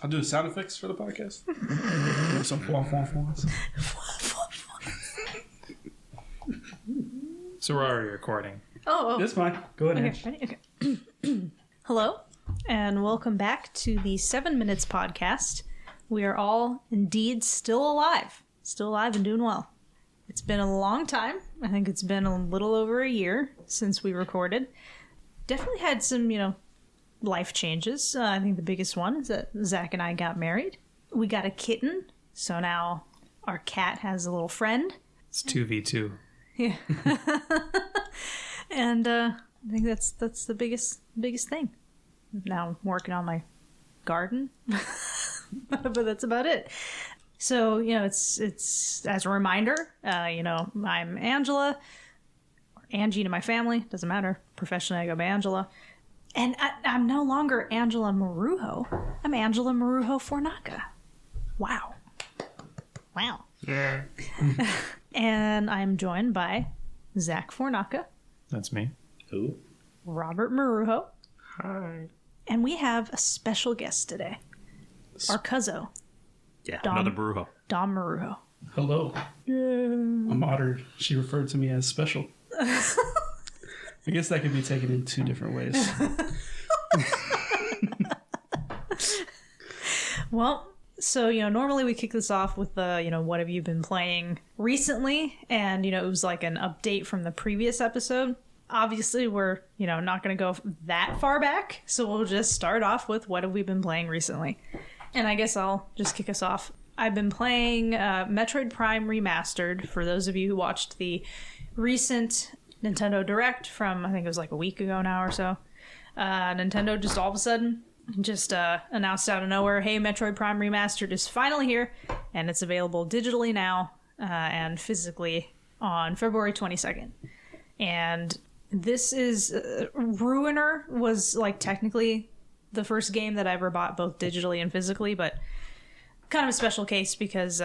I'll do the sound effects for the podcast. Some fwah. So we're already recording. Oh. That's fine. Go ahead. Okay. Hello, and welcome back to the 7 Minutes podcast. We are all indeed still alive and doing well. It's been a long time. I think it's been a little over a year since we recorded. Definitely had some, life changes. I think the biggest one is that Zack and I got married. We got a kitten, so now our cat has a little friend. It's 2v2. Yeah. And I think that's the biggest thing. Now I'm working on my garden. But that's about it. So, it's as a reminder, I'm Angela, or Angie to my family, doesn't matter. Professionally, I go by Angela. And I'm no longer Angela Marujo. I'm Angela Marujo Fornaca. Wow. Yeah. And I'm joined by Zack Fornaca. That's me. Who? Robert Marujo. Hi. And we have a special guest today. Our cuzzo. Yeah, Dom. another Brujo. Dom Marujo. Hello. Yeah. I'm honored. She referred to me as special. I guess that could be taken in two different ways. Well, so, normally we kick this off with the, what have you been playing recently? And, it was like an update from the previous episode. Obviously, we're, not going to go that far back. So we'll just start off with what have we been playing recently? And I guess I'll just kick us off. I've been playing Metroid Prime Remastered. For those of you who watched the recent Nintendo Direct from, I think it was like a week ago now or so. Nintendo just all of a sudden just announced out of nowhere, hey, Metroid Prime Remastered is finally here, and it's available digitally now and physically on February 22nd. And this is Ruiner was like technically the first game that I ever bought both digitally and physically, but kind of a special case because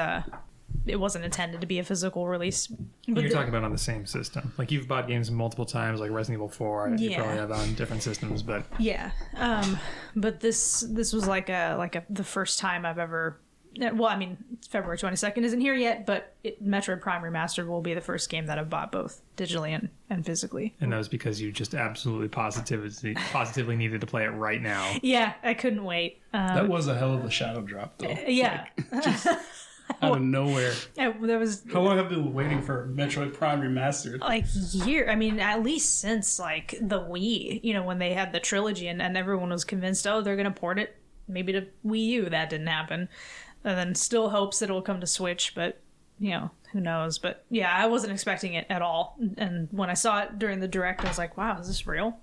it wasn't intended to be a physical release. But you're talking about on the same system. Like, you've bought games multiple times, like Resident Evil 4. You probably have on different systems, but... Yeah. But this was like the first time I've ever... Well, I mean, February 22nd isn't here yet, but Metroid Prime Remastered will be the first game that I've bought both digitally and physically. And that was because you just absolutely positively needed to play it right now. Yeah, I couldn't wait. That was a hell of a shadow drop, though. Yeah. Like, just out of nowhere. There was... How long have you been waiting for Metroid Prime Remastered? Like year. I mean, at least since like the Wii, when they had the trilogy and everyone was convinced, oh, they're going to port it maybe to Wii U. That didn't happen. And then still hopes that it'll come to Switch, but, who knows. But, yeah, I wasn't expecting it at all. And when I saw it during the Direct, I was like, wow, is this real?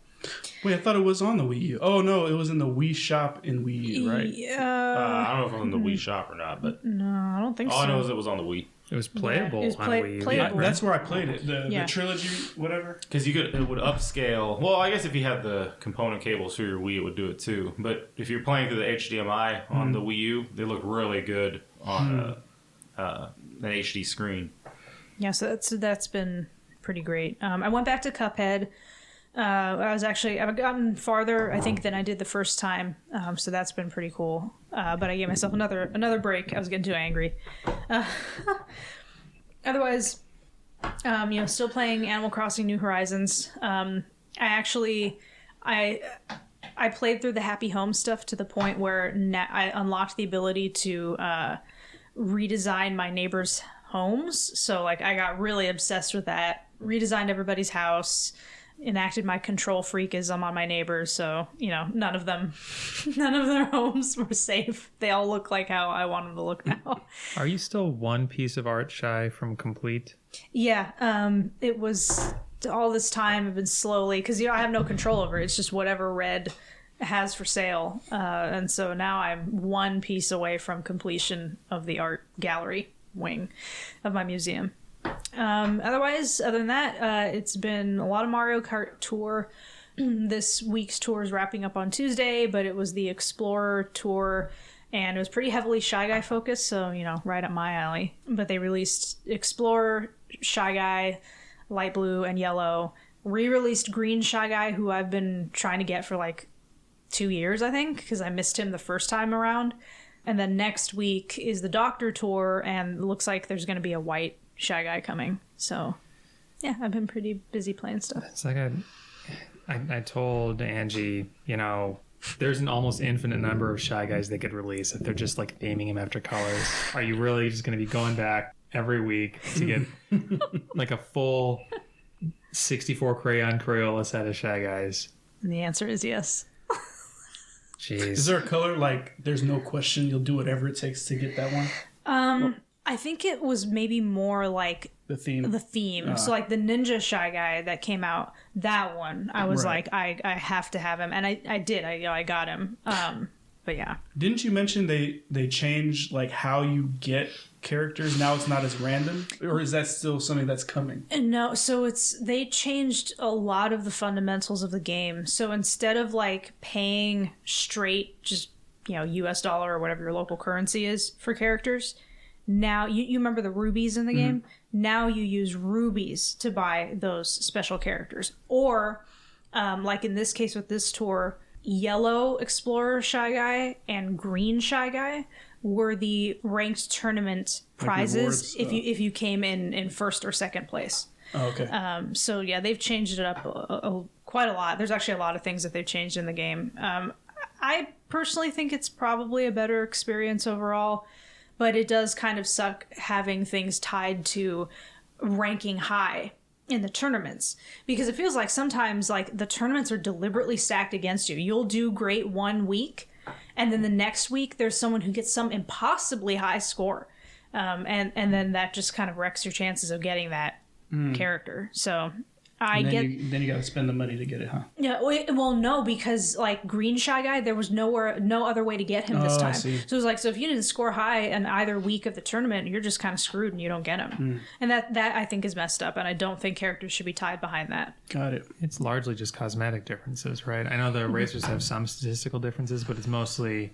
Wait, I thought it was on the Wii U. Oh, no, it was in the Wii Shop in Wii U, right? Yeah. I don't know if it was on the Wii Shop or not, but... No, I don't think so. All I know is it was on the Wii. It was playable it was on Wii U. playable. That's where I played it. The trilogy, whatever. Because it would upscale... Well, I guess if you had the component cables for your Wii, it would do it too. But if you're playing through the HDMI on the Wii U, they look really good on an HD screen. Yeah, so that's been pretty great. I went back to Cuphead. I've gotten farther, I think, than I did the first time. So that's been pretty cool. But I gave myself another break. I was getting too angry. Otherwise, still playing Animal Crossing New Horizons. I played through the Happy Home stuff to the point where I unlocked the ability to redesign my neighbors' homes. So like I got really obsessed with that. Redesigned everybody's house. Enacted my control freakism on my neighbors, so none of their homes were safe. They all look like how I want them to look now. Are you still one piece of art shy from complete? Yeah, it was all this time. I've been slowly, because I have no control over it. It's just whatever Red has for sale, and so now I'm one piece away from completion of the art gallery wing of my museum. Other than that, it's been a lot of Mario Kart Tour. This week's tour is wrapping up on Tuesday, but it was the Explorer Tour and it was pretty heavily Shy Guy focused, so, you know, right up my alley. But they released Explorer, Shy Guy, Light Blue, and Yellow. Re-released Green Shy Guy, who I've been trying to get for like 2 years, I think, because I missed him the first time around. And then next week is the Doctor Tour, and it looks like there's going to be a white Shy Guy coming. So, yeah, I've been pretty busy playing stuff. It's like I told Angie, you know, there's an almost infinite number of Shy Guys they could release if they're just like theming him after colors. Are you really just going to be going back every week to get like a full 64 crayon Crayola set of Shy Guys? And the answer is yes. Jeez. Is there a color like there's no question you'll do whatever it takes to get that one? I think it was maybe more like The theme. So like the Ninja Shy Guy that came out, that one, I was Right. like, I have to have him, and I did. I got him. But yeah. Didn't you mention they changed like how you get characters? Now it's not as random, or is that still something that's coming? No, so they changed a lot of the fundamentals of the game. So instead of like paying straight, just, you know, US dollar or whatever your local currency is for characters, now you remember the rubies in the game? Now you use rubies to buy those special characters. Or like in this case with this tour, Yellow Explorer Shy Guy and Green Shy Guy were the ranked tournament prizes rewards? if you came in first or second place. Oh, okay. So yeah, they've changed it up quite a lot. There's actually a lot of things that they've changed in the game. I personally think it's probably a better experience overall, but it does kind of suck having things tied to ranking high in the tournaments, because it feels like sometimes like the tournaments are deliberately stacked against you. You'll do great 1 week, and then the next week there's someone who gets some impossibly high score, and then that just kind of wrecks your chances of getting that character. So then you got to spend the money to get it, huh? Yeah, well, no, because like Green Shy Guy, there was no other way to get him this I time. see. So it was like, so if you didn't score high in either week of the tournament, you're just kind of screwed and you don't get him. And that I think is messed up, and I don't think characters should be tied behind that. Got it. It's largely just cosmetic differences, right? I know the racers have some statistical differences, but it's mostly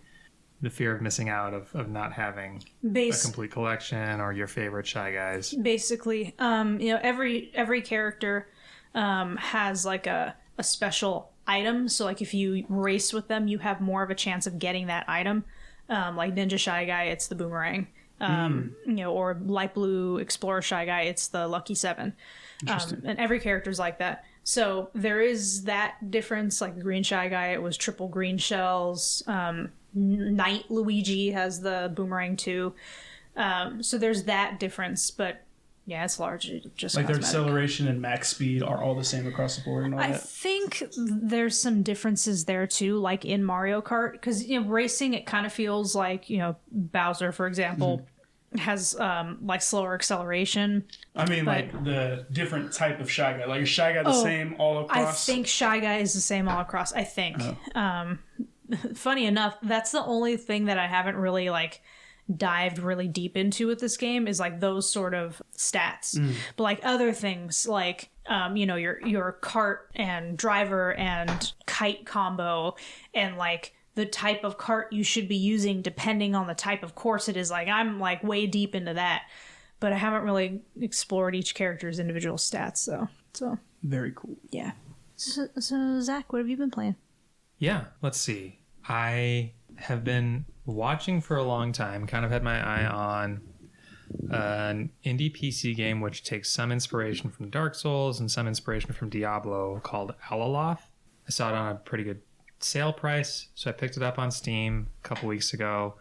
the fear of missing out of not having a complete collection or your favorite Shy Guys. Basically, you know, every character has like a special item. So like if you race with them, you have more of a chance of getting that item. Like Ninja Shy Guy, it's the boomerang. You know, or Light Blue Explorer Shy Guy, it's the Lucky 7. And every character's like that. So there is that difference. Like the Green Shy Guy, it was triple green shells. Knight Luigi has the boomerang too. So there's that difference, but yeah, it's largely just like cosmetic. their acceleration and max speed are all the same across the board and all I that. think there's some differences there too, like in Mario Kart, because, you know, racing, it kind of feels like, you know, Bowser, for example, has like slower acceleration. I mean, but- like the different type of Shy Guy. Like is Shy Guy the same all across? I think Shy Guy is the same all across. I think. Funny enough, that's the only thing that I haven't really like dived really deep into with this game is like those sort of stats. But like other things like you know, your cart and driver and kite combo and like the type of cart you should be using depending on the type of course it is, like I'm like way deep into that, but I haven't really explored each character's individual stats though. So Very cool. yeah. So Zach, what have you been playing? Yeah, let's see. I have been watching for a long time, kind of had my eye on an indie PC game which takes some inspiration from Dark Souls and some inspiration from Diablo called Alaloth. I saw it on a pretty good sale price, so I picked it up on Steam a couple weeks ago,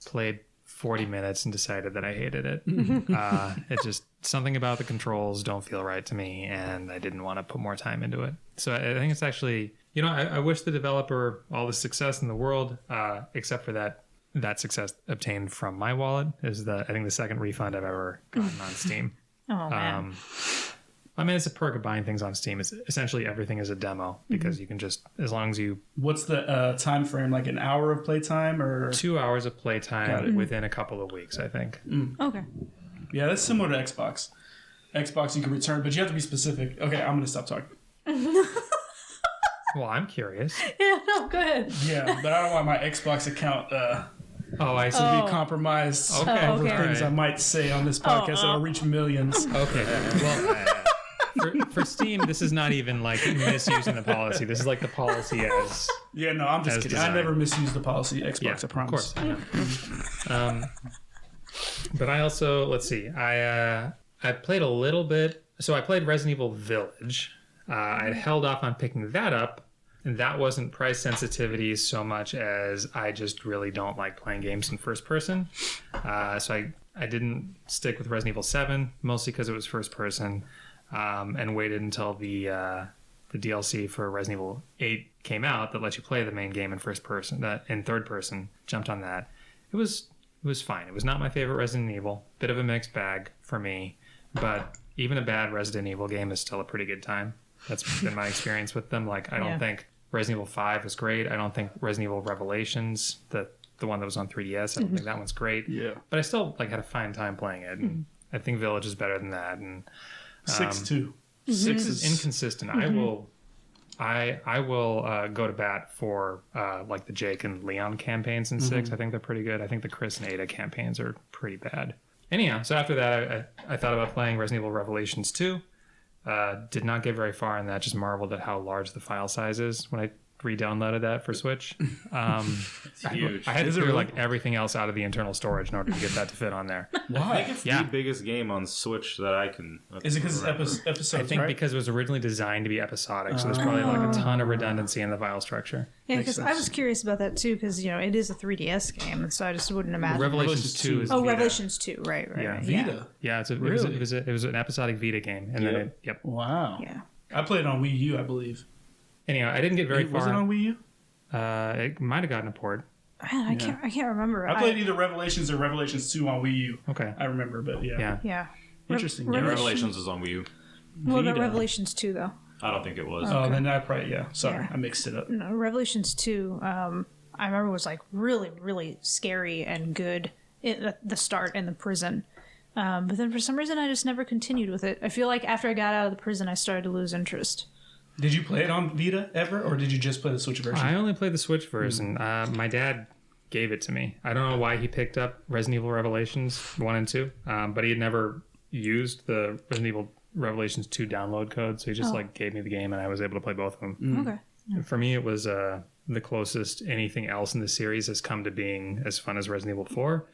played 40 minutes and decided that I hated it. It just, something about the controls don't feel right to me, and I didn't want to put more time into it. So I think it's actually, you know, I wish the developer all the success in the world, except for that success obtained from my wallet is I think the second refund I've ever gotten on Steam. Oh man. I mean, it's a perk of buying things on Steam. It's essentially everything is a demo because you can just, as long as you... What's the time frame? Like an hour of playtime or... 2 hours of playtime within a couple of weeks, I think. Okay. Yeah, that's similar to Xbox. Xbox you can return, but you have to be specific. Okay, I'm going to stop talking. Well, I'm curious. Yeah, no, go ahead. Yeah, but I don't want my Xbox account Oh, I see. To be compromised Okay. over okay. things I might say on this podcast that'll reach millions. Okay. Well, for Steam, this is not even like misusing the policy. This is like the policy as Yeah, no, I'm just As kidding. designed. I never misused the policy. Xbox, yeah, I promise. Of course. But I also let's see. I played a little bit. So I played Resident Evil Village. I held off on picking that up. And that wasn't price sensitivity so much as I just really don't like playing games in first person. So I didn't stick with Resident Evil 7, mostly because it was first person, and waited until the DLC for Resident Evil 8 came out that lets you play the main game in first person, in third person. Jumped on that. It was fine. It was not my favorite Resident Evil. Bit of a mixed bag for me, but even a bad Resident Evil game is still a pretty good time. That's been my experience with them. Like, I don't think Resident Evil 5 was great. I don't think Resident Evil Revelations, the one that was on 3DS, I don't think that one's great. Yeah. But I still like had a fine time playing it. And I think Village is better than that. And 6-2. 6 is inconsistent. I will go to bat for like the Jake and Leon campaigns in 6. I think they're pretty good. I think the Chris and Ada campaigns are pretty bad. Anyhow, so after that, I thought about playing Resident Evil Revelations 2. Did not get very far in that. Just marveled at how large the file size is when I re-downloaded that for Switch. It's huge. I had to Is it clear really? like everything else out of the internal storage in order to get that to fit on there. I think Why? it's Yeah. the biggest game on Switch that I can. Is it because it's episodes, I think right? because it was originally designed to be episodic, so there's probably like a ton of redundancy in the file structure. Yeah, Makes because I sense. was curious about that too, because it is a 3DS game, and so I just wouldn't imagine. Revelations 2 is Oh, Vita. Revelations 2, right. Yeah. right. Vita. Yeah, it Really? was an episodic Vita game, and then Yep. Wow. Yeah. I played it on Wii U, I believe. Anyhow, I didn't get very Was far. it on Wii U? It might have gotten a port. Man, I can't remember. I played either Revelations or Revelations 2 on Wii U. Okay. I remember, but yeah. Yeah. Yeah. Interesting. Rev- Yeah, Revelations is on Wii U. What about Vita. Revelations 2 though? I don't think it was. Oh, then I probably, Sorry, Yeah. I mixed it up. No, Revelations 2. I remember was like really, really scary and good at the start in the prison. But then for some reason I just never continued with it. I feel like after I got out of the prison I started to lose interest. Did you play it on Vita ever, or did you just play the Switch version? I only played the Switch version. My dad gave it to me. I don't know why he picked up Resident Evil Revelations 1 and 2, but he had never used the Resident Evil Revelations 2 download code, so he just like gave me the game and I was able to play both of them. Okay. For me, it was the closest anything else in the series has come to being as fun as Resident Evil 4,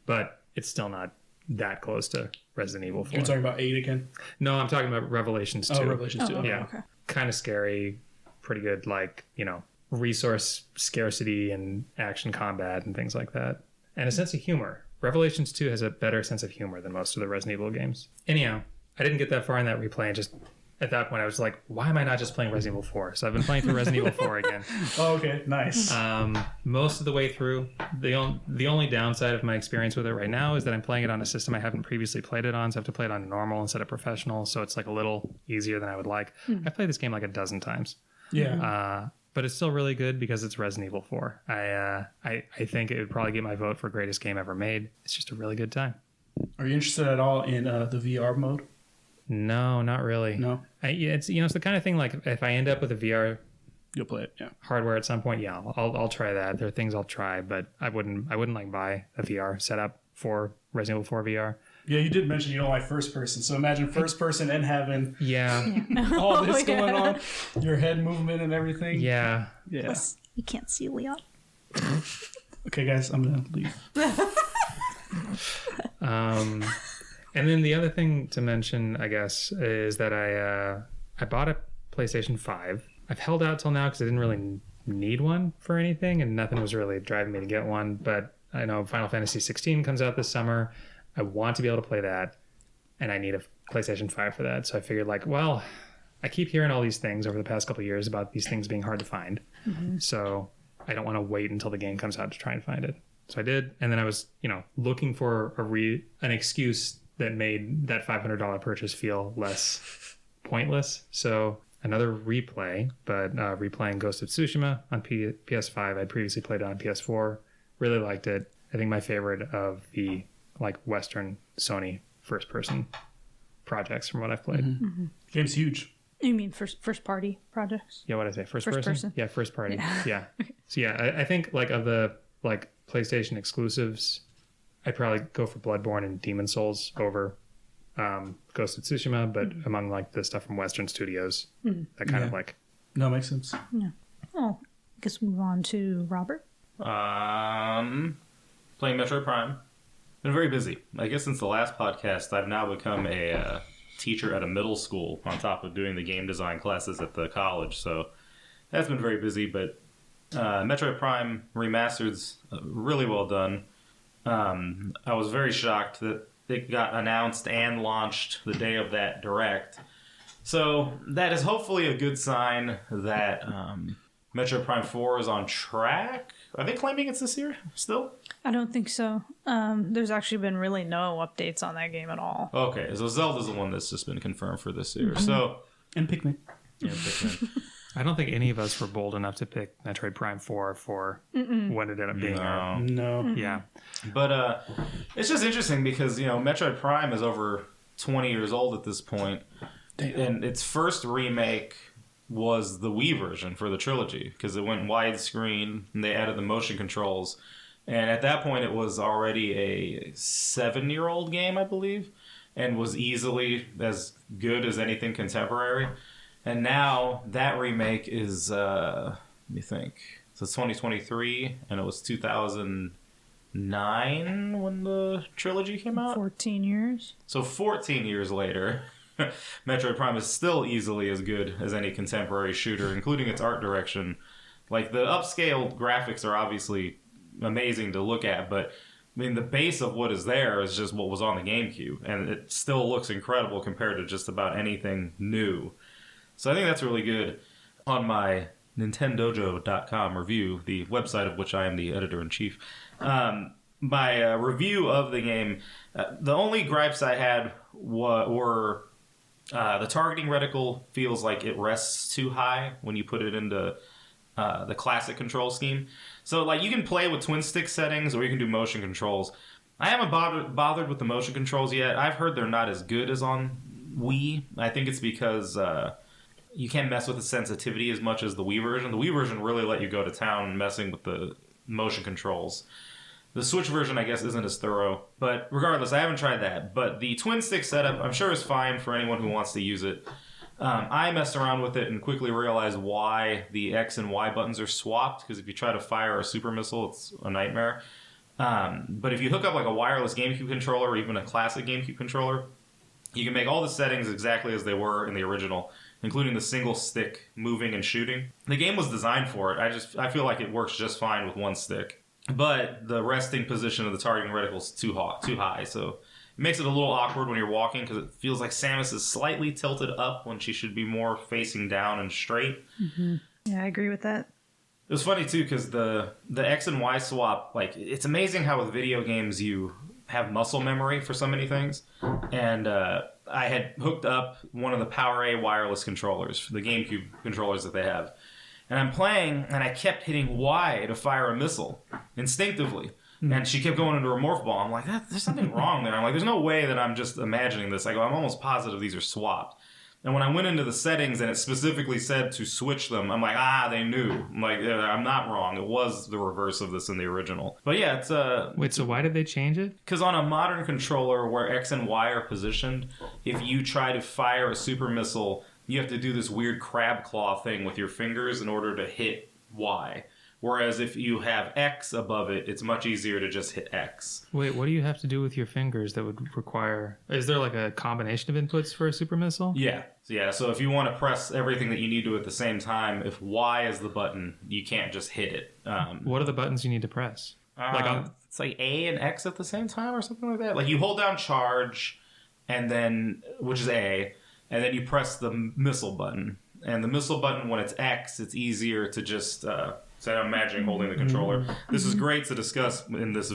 but it's still not that close to Resident Evil 4. You're talking about 8 again? No, I'm talking about Revelations 2. Oh, Revelations 2. Okay. Yeah. Okay. Kind of scary, pretty good, like, resource scarcity and action combat and things like that. And a sense of humor. Revelations 2 has a better sense of humor than most of the Resident Evil games. Anyhow, I didn't get that far in that replay, and just at that point I was like, why am I not just playing Resident Evil 4? So I've been playing through Resident Evil 4 again. Oh, okay. Nice. Most of the way through. The only downside of my experience with it right now is that I'm playing it on a system I haven't previously played it on, so I have to play it on normal instead of professional, so it's like a little easier than I would like. I've played this game like a dozen times. Yeah. But it's still really good because it's Resident Evil 4. I think it would probably get my vote for greatest game ever made. It's just a really good time. Are you interested at all in the VR mode? No, not really. No? It's it's the kind of thing like if I end up with a VR You'll play it, yeah. hardware at some point, yeah, I'll try that. There are things I'll try, but I wouldn't like buy a VR setup for Resident Evil 4 VR. Yeah, you did mention you don't like first person. So imagine first person and having Yeah, all this Oh, yeah. going on, your head movement and everything. yeah. Yeah. Plus, you can't see Leon. Okay, guys, I'm gonna leave. And then the other thing to mention, I guess, is that I bought a PlayStation 5. I've held out till now because I didn't really need one for anything, and nothing was really driving me to get one. But I know Final Fantasy 16 comes out this summer. I want to be able to play that, and I need a PlayStation 5 for that. So I figured, like, well, I keep hearing all these things over the past couple of years about these things being hard to find. So I don't want to wait until the game comes out to try and find it. So I did, and then I was, looking for an excuse that made that $500 purchase feel less pointless. So another replay, but replaying Ghost of Tsushima on PS5. I'd previously played it on PS4. Really liked it. I think my favorite of the Western Sony first-person projects from what I've played. Game's huge. You mean first party projects? Yeah, what did I say? First First person? person. Yeah, first party. Yeah. So yeah, I think of the PlayStation exclusives, I'd probably go for Bloodborne and Demon Souls over Ghost of Tsushima, but among like the stuff from Western studios, that kind of like... No, makes sense. Yeah. Well, I guess we'll move on to Robert. Playing Metroid Prime. Been very busy. I guess since the last podcast, I've now become a teacher at a middle school on top of doing the game design classes at the college. So that's been very busy, but Metroid Prime Remastered's really well done. I was very shocked that it got announced and launched the day of that direct. So that is hopefully a good sign that Metroid Prime 4 is on track. Are they claiming it's this year still? I don't think so. There's actually been really no updates on that game at all. Okay, so Zelda's the one that's just been confirmed for this year. So And Pikmin. yeah, Pikmin. I don't think any of us were bold enough to pick Metroid Prime 4 for what it ended up being. No. Yeah. But it's just interesting because, you know, Metroid Prime is over 20 years old at this point. Damn. And its first remake was the Wii version for the trilogy because it went widescreen and they added the motion controls. And at that point, it was already a 7-year-old game, I believe, and was easily as good as anything contemporary. And now that remake is, let me think, so it's 2023, and it was 2009 when the trilogy came out. 14 years. So 14 years later, Metroid Prime is still easily as good as any contemporary shooter, including its art direction. Like, the upscaled graphics are obviously amazing to look at, but I mean, the base of what is there is just what was on the GameCube, and it still looks incredible compared to just about anything new. So I think that's really good. On my Nintendojo.com review, the website of which I am the editor-in-chief, my review of the game, the only gripes I had were the targeting reticle feels like it rests too high when you put it into the classic control scheme. So, like, you can play with twin stick settings or you can do motion controls. I haven't bothered with the motion controls yet. I've heard they're not as good as on Wii. I think it's because you can't mess with the sensitivity as much as the Wii version. The Wii version really let you go to town messing with the motion controls. The Switch version, I guess, isn't as thorough. But regardless, I haven't tried that. But the twin stick setup, I'm sure, is fine for anyone who wants to use it. I messed around with it and quickly realized why the X and Y buttons are swapped, because if you try to fire a super missile, it's a nightmare. But if you hook up like a wireless GameCube controller or even a classic GameCube controller, you can make all the settings exactly as they were in the original, including the single stick moving and shooting. The game was designed for it. I feel like it works just fine with one stick. But the resting position of the targeting reticle is too high, so it makes it a little awkward when you're walking because it feels like Samus is slightly tilted up when she should be more facing down and straight. Mm-hmm. Yeah, I agree with that. It was funny too because the X and Y swap, like, it's amazing how with video games you have muscle memory for so many things. And I had hooked up one of the PowerA wireless controllers, the GameCube controllers that they have. And I'm playing, and I kept hitting Y to fire a missile instinctively. And she kept going into her morph ball. I'm like, there's something wrong there. I'm like, there's no way that I'm just imagining this. I go, I'm almost positive these are swapped. And when I went into the settings and it specifically said to switch them, I'm like, they knew. I'm like, I'm not wrong. It was the reverse of this in the original. But yeah, it's Wait, so why did they change it? Because on a modern controller where X and Y are positioned, if you try to fire a super missile, you have to do this weird crab claw thing with your fingers in order to hit Y. Whereas if you have X above it, it's much easier to just hit X. Wait, what do you have to do with your fingers that would require... Is there like a combination of inputs for a super missile? Yeah. So if you want to press everything that you need to at the same time, if Y is the button, you can't just hit it. What are the buttons you need to press? It's like A and X at the same time or something like that. Like you hold down charge, and then which is A, and then you press the missile button. And the missile button, when it's X, it's easier to just... So I'm imagining holding the controller. This is great to discuss in this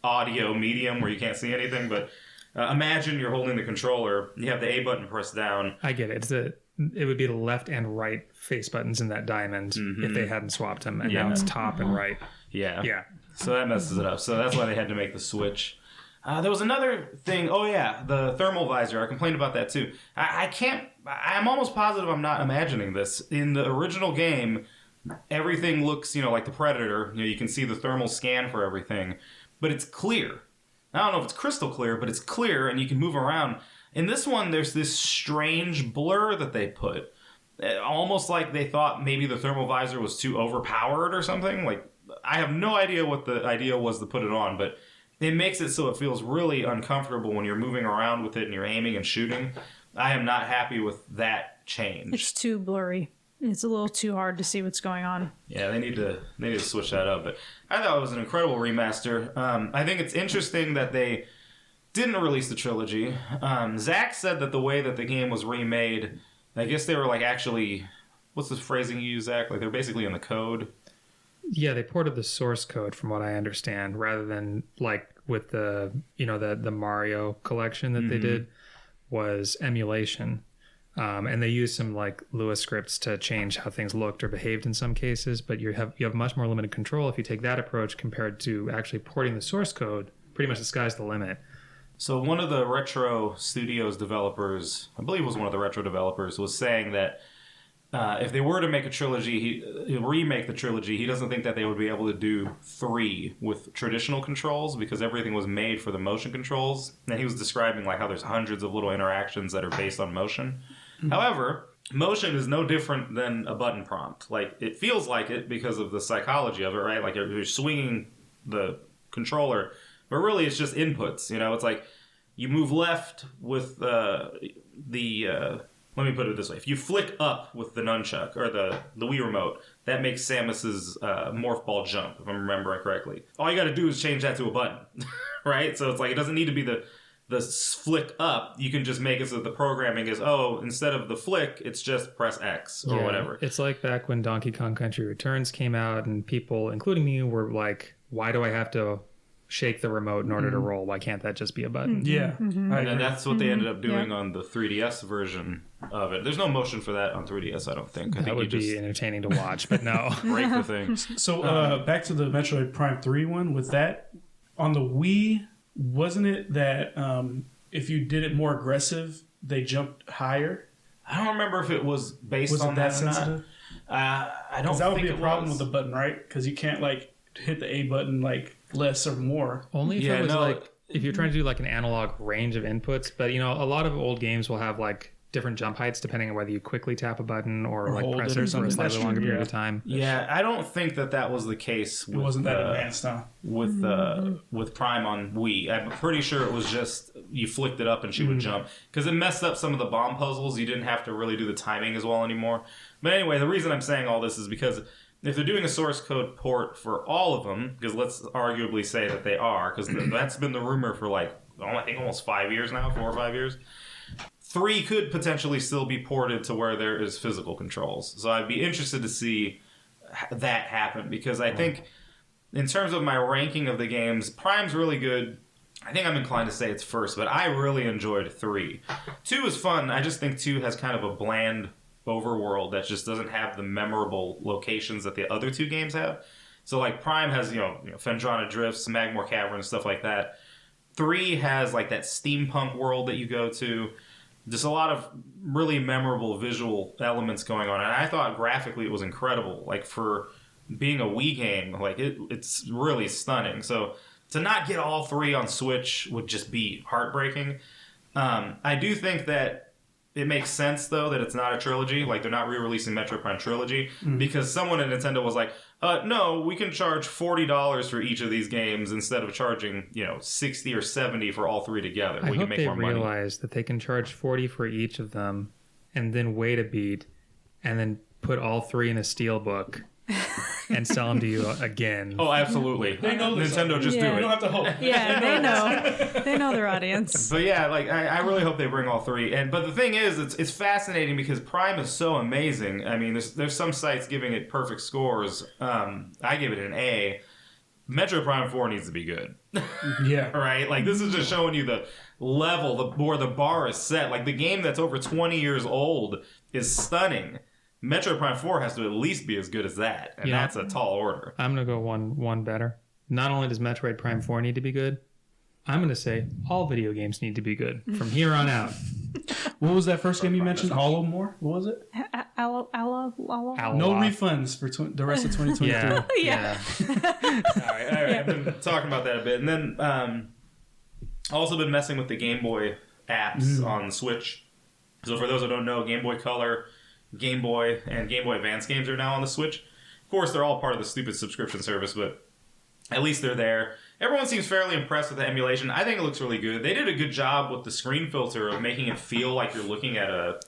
audio medium where you can't see anything, but imagine you're holding the controller, you have the A button pressed down. I get it. It would be the left and right face buttons in that diamond if they hadn't swapped them, and now it's top and right. Yeah. So that messes it up. So that's why they had to make the switch. There was another thing. Oh, yeah, the thermal visor. I complained about that, too. I'm almost positive I'm not imagining this. In the original game... everything looks, like the Predator. You can see the thermal scan for everything, but it's clear. I don't know if it's crystal clear, but it's clear and you can move around. In this one, there's this strange blur that they put. Almost like they thought maybe the thermal visor was too overpowered or something. Like, I have no idea what the idea was to put it on, but it makes it so it feels really uncomfortable when you're moving around with it and you're aiming and shooting. I am not happy with that change. It's too blurry. It's a little too hard to see what's going on. Yeah, they need to switch that up. But I thought it was an incredible remaster. I think it's interesting that they didn't release the trilogy. Zack said that the way that the game was remade, I guess they were like actually, what's the phrasing you use, Zack? Like they're basically in the code. Yeah, they ported the source code from what I understand, rather than like with the the Mario collection that they did was emulation. And they used some like Lua scripts to change how things looked or behaved in some cases, but you have much more limited control if you take that approach compared to actually porting the source code. Pretty much the sky's the limit. So one of the Retro Studios developers, I believe it was one of the Retro developers, was saying that if they were to make a trilogy, remake the trilogy, he doesn't think that they would be able to do 3 with traditional controls because everything was made for the motion controls. And he was describing like how there's hundreds of little interactions that are based on motion. However, motion is no different than a button prompt. Like, it feels like it because of the psychology of it, right? Like, you're swinging the controller, but really it's just inputs. It's like you move left with let me put it this way. If you flick up with the nunchuck or the Wii remote, that makes Samus's morph ball jump, if I'm remembering correctly. All you got to do is change that to a button, right? So it's like it doesn't need to be the flick up. You can just make it so that the programming is, instead of the flick, it's just press X or whatever. It's like back when Donkey Kong Country Returns came out and people, including me, were like, why do I have to shake the remote in order to roll? Why can't that just be a button? Yeah. And then that's what they ended up doing on the 3DS version of it. There's no motion for that on 3DS, I don't think. I think That would be entertaining to watch, but no. break the thing. So back to the Metroid Prime 3 one. Was that on the Wii? Wasn't it that if you did it more aggressive, they jumped higher? I don't remember if it was based Was on it that that or not. sensitive? I don't Because that would think be a it problem was. with the button, right? Because you can't like hit the A button like less or more. Only if it was like, if you're trying to do like an analog range of inputs, but a lot of old games will have like different jump heights depending on whether you quickly tap a button or like hold press it or it for a something. slightly That's longer true, period yeah. of time. Yeah, I don't think that was the case. It wasn't that advanced, huh? with Prime on Wii. I'm pretty sure it was just you flicked it up and she would jump because it messed up some of the bomb puzzles. You didn't have to really do the timing as well anymore. But anyway, the reason I'm saying all this is because if they're doing a source code port for all of them, because let's arguably say that they are, because that's been the rumor for like I think almost 5 years now, 4 or 5 years. 3 could potentially still be ported to where there is physical controls. So I'd be interested to see that happen because I think in terms of my ranking of the games, Prime's really good. I think I'm inclined to say it's first, but I really enjoyed 3. 2 is fun. I just think 2 has kind of a bland overworld that just doesn't have the memorable locations that the other 2 games have. So like Prime has, Fendrana Drifts, Magmore Cavern, stuff like that. 3 has like that steampunk world that you go to. Just a lot of really memorable visual elements going on. And I thought graphically it was incredible. Like for being a Wii game, like it's really stunning. So to not get all 3 on Switch would just be heartbreaking. I do think that it makes sense, though, that it's not a trilogy. Like, they're not re-releasing Metroid Prime Trilogy. Because someone at Nintendo was like, no, we can charge $40 for each of these games instead of charging, $60 or $70 for all 3 together. I We hope can make they more money. realize that they can charge $40 for each of them and then wait a beat and then put all 3 in a steelbook and sell them to you again. Oh, absolutely. They know this Nintendo just do Yeah. You don't it. have to hope. Yeah, they know. They know their audience. But yeah, like I really hope they bring all 3. But the thing is, it's fascinating because Prime is so amazing. I mean, there's some sites giving it perfect scores. I give it an A. Metro Prime 4 needs to be good. Yeah. Right? Like, this is just showing you the level, where the bar is set. Like, the game that's over 20 years old is stunning. Metro Prime 4 has to at least be as good as that. And that's a tall order. I'm going to go one better. Not only does Metroid Prime 4 need to be good, I'm going to say all video games need to be good from here on out. What was that first game you mentioned? Hollow More? What was it? Aloe. No refunds for the rest of 2023. Yeah. All right. I've been talking about that a bit, and then also been messing with the Game Boy apps on Switch. So for those who don't know, Game Boy Color, Game Boy, and Game Boy Advance games are now on the Switch. Of course, they're all part of the stupid subscription service, but at least they're there. Everyone seems fairly impressed with the emulation. I think it looks really good. They did a good job with the screen filter of making it feel like you're looking at a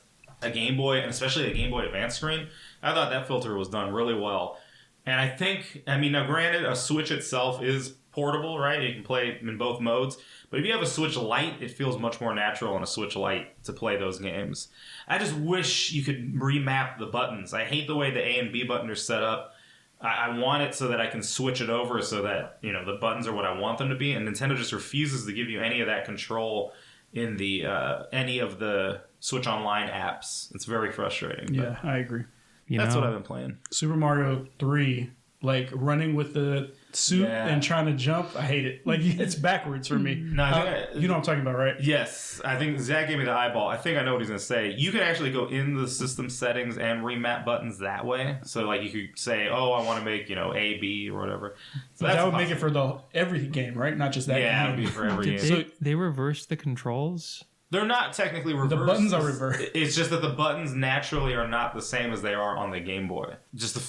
Game Boy, and especially a Game Boy Advance screen. I thought that filter was done really well. And I think, now granted, a Switch itself is portable, right? You can play in both modes. But if you have a Switch Lite, it feels much more natural on a Switch Lite to play those games. I just wish you could remap the buttons. I hate the way the A and B button are set up. I want it so that I can switch it over so that, the buttons are what I want them to be. And Nintendo just refuses to give you any of that control in the any of the Switch Online apps. It's very frustrating. Yeah, I agree. That's what I've been playing. Super Mario 3, like running with the suit and trying to jump, I hate it. Like, it's backwards for me. No, you know what I'm talking about, right? Yes. I think Zack gave me the eyeball. I think I know what he's going to say. You can actually go into the system settings and remap buttons that way. So, like, you could say, oh, I want to make, A, B, or whatever. So that would make it for every game, right? Not just that game. Yeah, it would be for every game. They reversed the controls? They're not technically reversed. The buttons are reversed. It's just that the buttons naturally are not the same as they are on the Game Boy.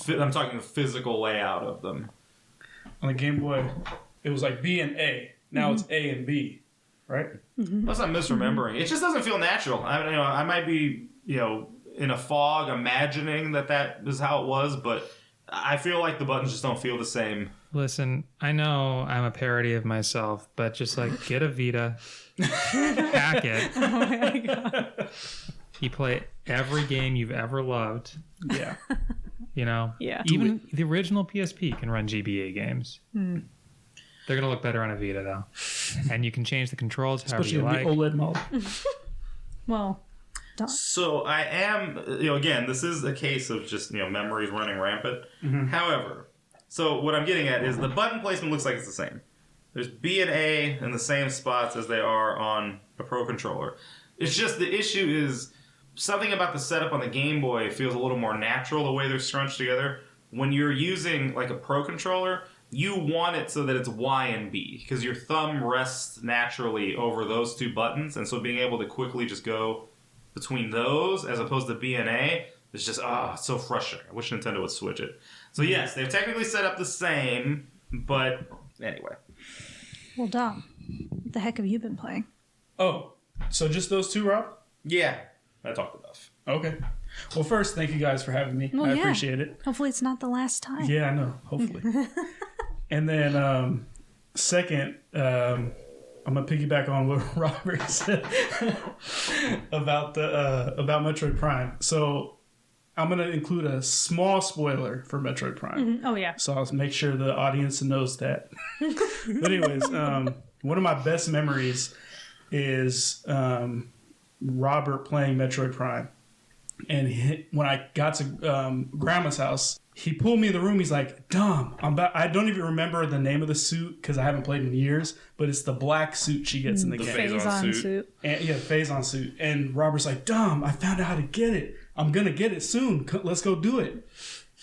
I'm talking the physical layout of them. On the Game Boy, it was like B and A. Now it's A and B, right? Unless I'm misremembering. It just doesn't feel natural. I might be, in a fog imagining that is how it was, but I feel like the buttons just don't feel the same. Listen, I know I'm a parody of myself, but just like get a Vita, hack it. Oh my god. You play every game you've ever loved. Yeah. Yeah. Even the original PSP can run GBA games. They're going to look better on a Vita, though. And you can change the controls however you like. Especially the OLED model. Well, so I am, again, this is a case of just, memories running rampant. However, so what I'm getting at is the button placement looks like it's the same. There's B and A in the same spots as they are on a Pro Controller. It's just the issue is something about the setup on the Game Boy feels a little more natural the way they're scrunched together. When you're using like a Pro Controller, you want it so that it's Y and B because your thumb rests naturally over those two buttons, and so being able to quickly just go between those as opposed to B and A is just it's so frustrating. I wish Nintendo would switch it. So yes, they've technically set up the same, but anyway. Well, Dom, what the heck have you been playing? Oh, so just those two, Rob? Yeah, I talked enough. Okay. Well, first, thank you guys for having me. Well, I yeah. appreciate it. Hopefully it's not the last time. Yeah, I know. Hopefully. And then, second, I'm gonna piggyback on what Robert said about Metroid Prime. So I'm gonna include a small spoiler for Metroid Prime. Oh yeah. So I'll make sure the audience knows that. But anyways, one of my best memories is Robert playing Metroid Prime. And when I got to Grandma's house, he pulled me in the room. He's like, Dom, I don't even remember the name of the suit because I haven't played in years, but it's the black suit she gets in the game. Phazon suit. And, yeah, Phazon suit. And Robert's like, Dom, I found out how to get it. I'm going to get it soon. Let's go do it.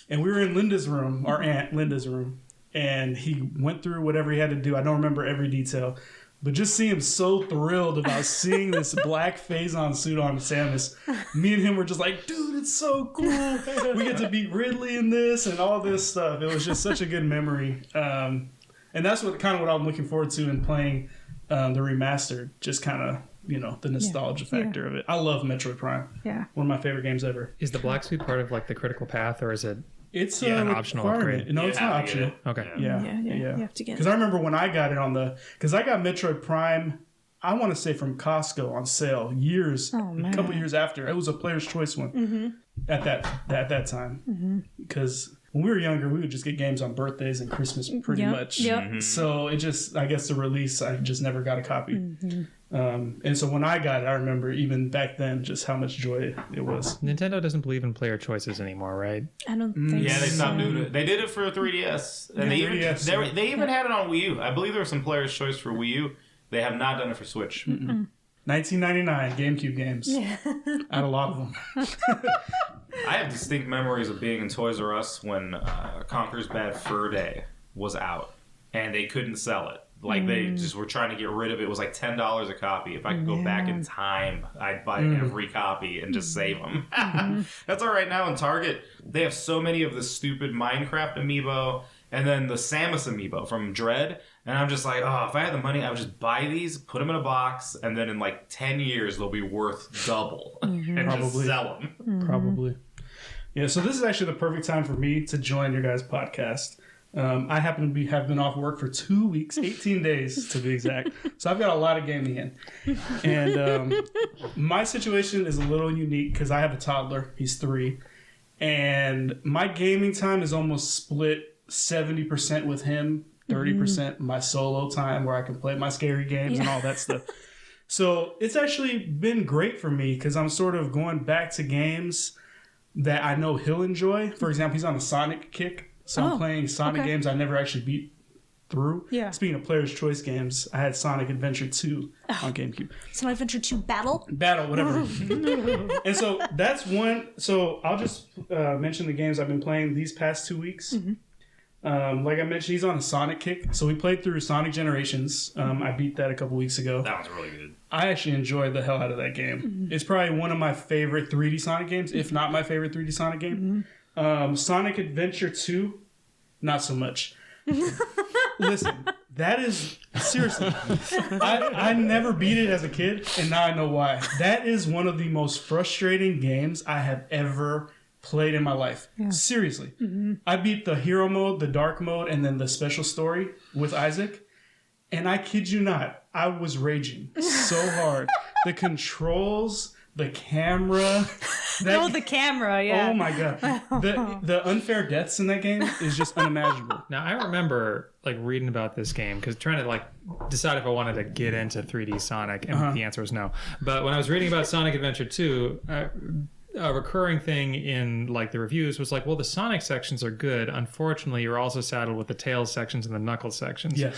And we were in Linda's room, our aunt Linda's room, and he went through whatever he had to do. I don't remember every detail. But just see him so thrilled about seeing this black Phazon suit on Samus. Me and him were just like, dude, it's so cool. We get to beat Ridley in this and all this stuff. It was just such a good memory. And that's what I'm looking forward to in playing the remastered. Just kind of, the nostalgia factor of it. I love Metroid Prime. Yeah. One of my favorite games ever. Is the black suit part of like the critical path, or is it? It's an optional upgrade. No, it's not optional. Okay. Yeah. You have to get it. Because I remember when I got it because I got Metroid Prime, I want to say from Costco on sale a couple years after. It was a player's choice one at that time. Because when we were younger, we would just get games on birthdays and Christmas pretty much. Yep. So it just, I guess the release, I just never got a copy. And so when I got it, I remember even back then just how much joy it was. Nintendo doesn't believe in player choices anymore, right? I don't think so. Yeah, they stopped doing it. They did it for 3DS. And they even had it on Wii U. I believe there was some player's choice for Wii U. They have not done it for Switch. 1999 GameCube games. Yeah. I had a lot of them. I have distinct memories of being in Toys R Us when Conker's Bad Fur Day was out, and they couldn't sell it. Like, they just were trying to get rid of it. It was like $10 a copy. If I could go back in time, I'd buy every copy and just save them. That's all right now in Target. They have so many of the stupid Minecraft amiibo and then the Samus amiibo from Dread. And I'm just like, oh, if I had the money, I would just buy these, put them in a box, and then in like 10 years, they'll be worth double. And just sell them. Probably. Yeah, so this is actually the perfect time for me to join your guys' podcast. I happen to have been off work for 2 weeks, 18 days to be exact. So I've got a lot of gaming in. And my situation is a little unique because I have a toddler. He's 3. And my gaming time is almost split 70% with him, 30% my solo time where I can play my scary games and all that stuff. So it's actually been great for me because I'm sort of going back to games that I know he'll enjoy. For example, he's on a Sonic kick. So I'm playing Sonic games I never actually beat through. Yeah. Speaking of Player's Choice games, I had Sonic Adventure 2 on GameCube. Sonic Adventure 2 Battle? Battle, whatever. And so that's one. So I'll just mention the games I've been playing these past 2 weeks. Like I mentioned, he's on a Sonic kick. So we played through Sonic Generations. I beat that a couple weeks ago. That was really good. I actually enjoyed the hell out of that game. It's probably one of my favorite 3D Sonic games, if not my favorite 3D Sonic game. Sonic Adventure 2, not so much. Listen, that is seriously. I never beat it as a kid, and now I know why. That is one of the most frustrating games I have ever played in my life. Yeah. Seriously. I beat the hero mode, the dark mode, and then the special story with Isaac. And I kid you not, I was raging so hard. The controls, the camera. The camera, yeah. Oh my god. The unfair deaths in that game is just unimaginable. Now, I remember like reading about this game because trying to like decide if I wanted to get into 3D Sonic, and the answer was no. But when I was reading about Sonic Adventure 2, a recurring thing in like the reviews was like, well, the Sonic sections are good. Unfortunately, you're also saddled with the Tails sections and the Knuckles sections. Yes.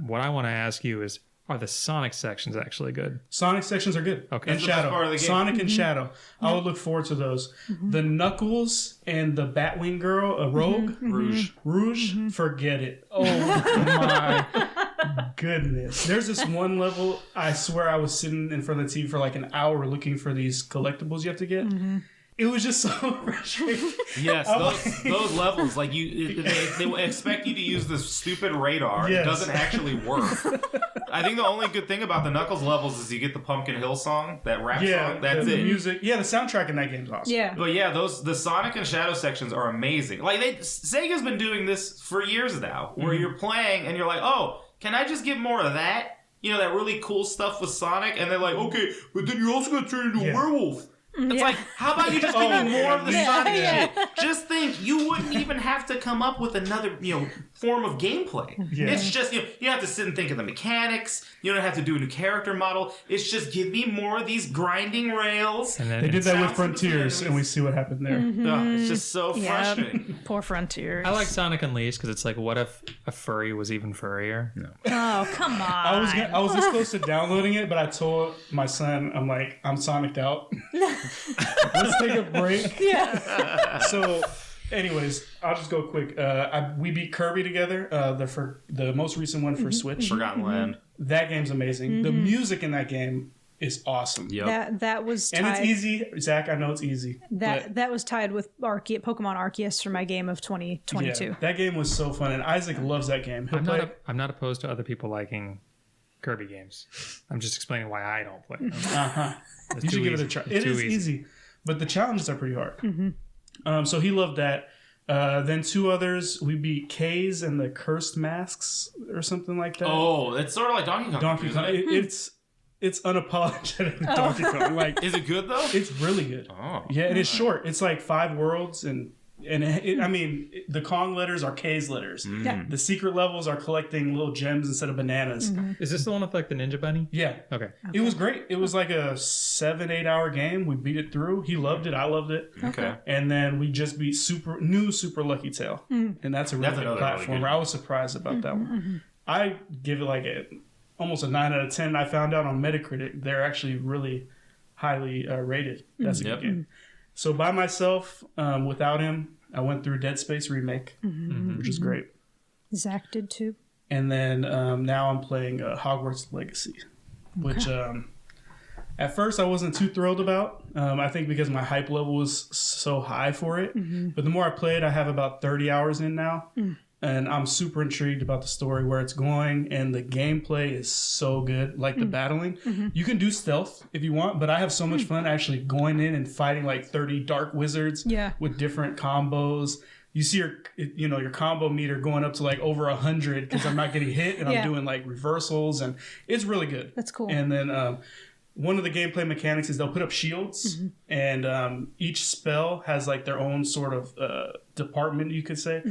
What I want to ask you is, are the Sonic sections actually good? Sonic sections are good. Okay. And Shadow. Sonic and Shadow. I would look forward to those. The Knuckles and the Batwing girl, Rogue. Rouge. Forget it. Oh my goodness. There's this one level, I swear I was sitting in front of the TV for like an hour looking for these collectibles you have to get. It was just so frustrating. Yes, those levels, like they expect you to use this stupid radar. Yes. It doesn't actually work. I think the only good thing about the Knuckles levels is you get the Pumpkin Hill song, that rap song. That's the it. Music. Yeah, the soundtrack in that game is awesome. Yeah. But yeah, the Sonic and Shadow sections are amazing. Like Sega's been doing this for years now, where you're playing and you're like, oh, can I just get more of that? You know, that really cool stuff with Sonic, and they're like, okay, but then you're also going to turn into a werewolf. It's like, how about you just give me more of the Sonic shit? Just think, you wouldn't even have to come up with another, form of gameplay. Yeah. It's just, you don't have to sit and think of the mechanics. You don't have to do a new character model. It's just, give me more of these grinding rails. And then they did that with Frontiers, and we see what happened there. It's just so frustrating. Poor Frontiers. I like Sonic Unleashed because it's like, what if a furry was even furrier? No. Oh, come on. I was this close to downloading it, but I told my son, I'm like, I'm Sonic'd out. Let's take a break. Yeah. So, anyways, I'll just go quick. We beat Kirby together. The most recent one for Switch. Forgotten Land. That game's amazing. The music in that game is awesome. Yep. That was tied. And it's easy. Zach, I know it's easy. That was tied with Pokemon Arceus for my game of 2022. Yeah, that game was so fun, and Isaac loves that game. I'm not opposed to other people liking Kirby games. I'm just explaining why I don't play them. You should give it a try. It is easy, but the challenges are pretty hard. So he loved that. Then 2 others, we beat K's and the Cursed Masks or something like that. Oh, it's sort of like Donkey Kong. Donkey Kong. It's unapologetic Donkey Kong. Like, is it good though? It's really good. Oh, yeah, and it's short. It's like 5 worlds, and the Kong letters are K's letters. Yeah. The secret levels are collecting little gems instead of bananas. Is this the one with like the Ninja Bunny? Yeah. Okay. It was great. It was like a 7-8 hour game. We beat it through. He loved it. I loved it. Okay. And then we just beat Super Lucky Tail, and that's a really good platformer. I was surprised about that one. I give it like almost a 9 out of 10. I found out on Metacritic they're actually really highly rated. That's a good game. So by myself, without him, I went through Dead Space Remake, which is great. Zack did too. And then now I'm playing Hogwarts Legacy, which at first I wasn't too thrilled about. I think because my hype level was so high for it. But the more I play it, I have about 30 hours in now. And I'm super intrigued about the story, where it's going, and the gameplay is so good. Like the battling. You can do stealth if you want, but I have so much fun actually going in and fighting like 30 dark wizards with different combos. You see your combo meter going up to like over 100 because I'm not getting hit, and I'm doing like reversals, and it's really good. That's cool. And then one of the gameplay mechanics is they'll put up shields, and each spell has like their own sort of department, you could say.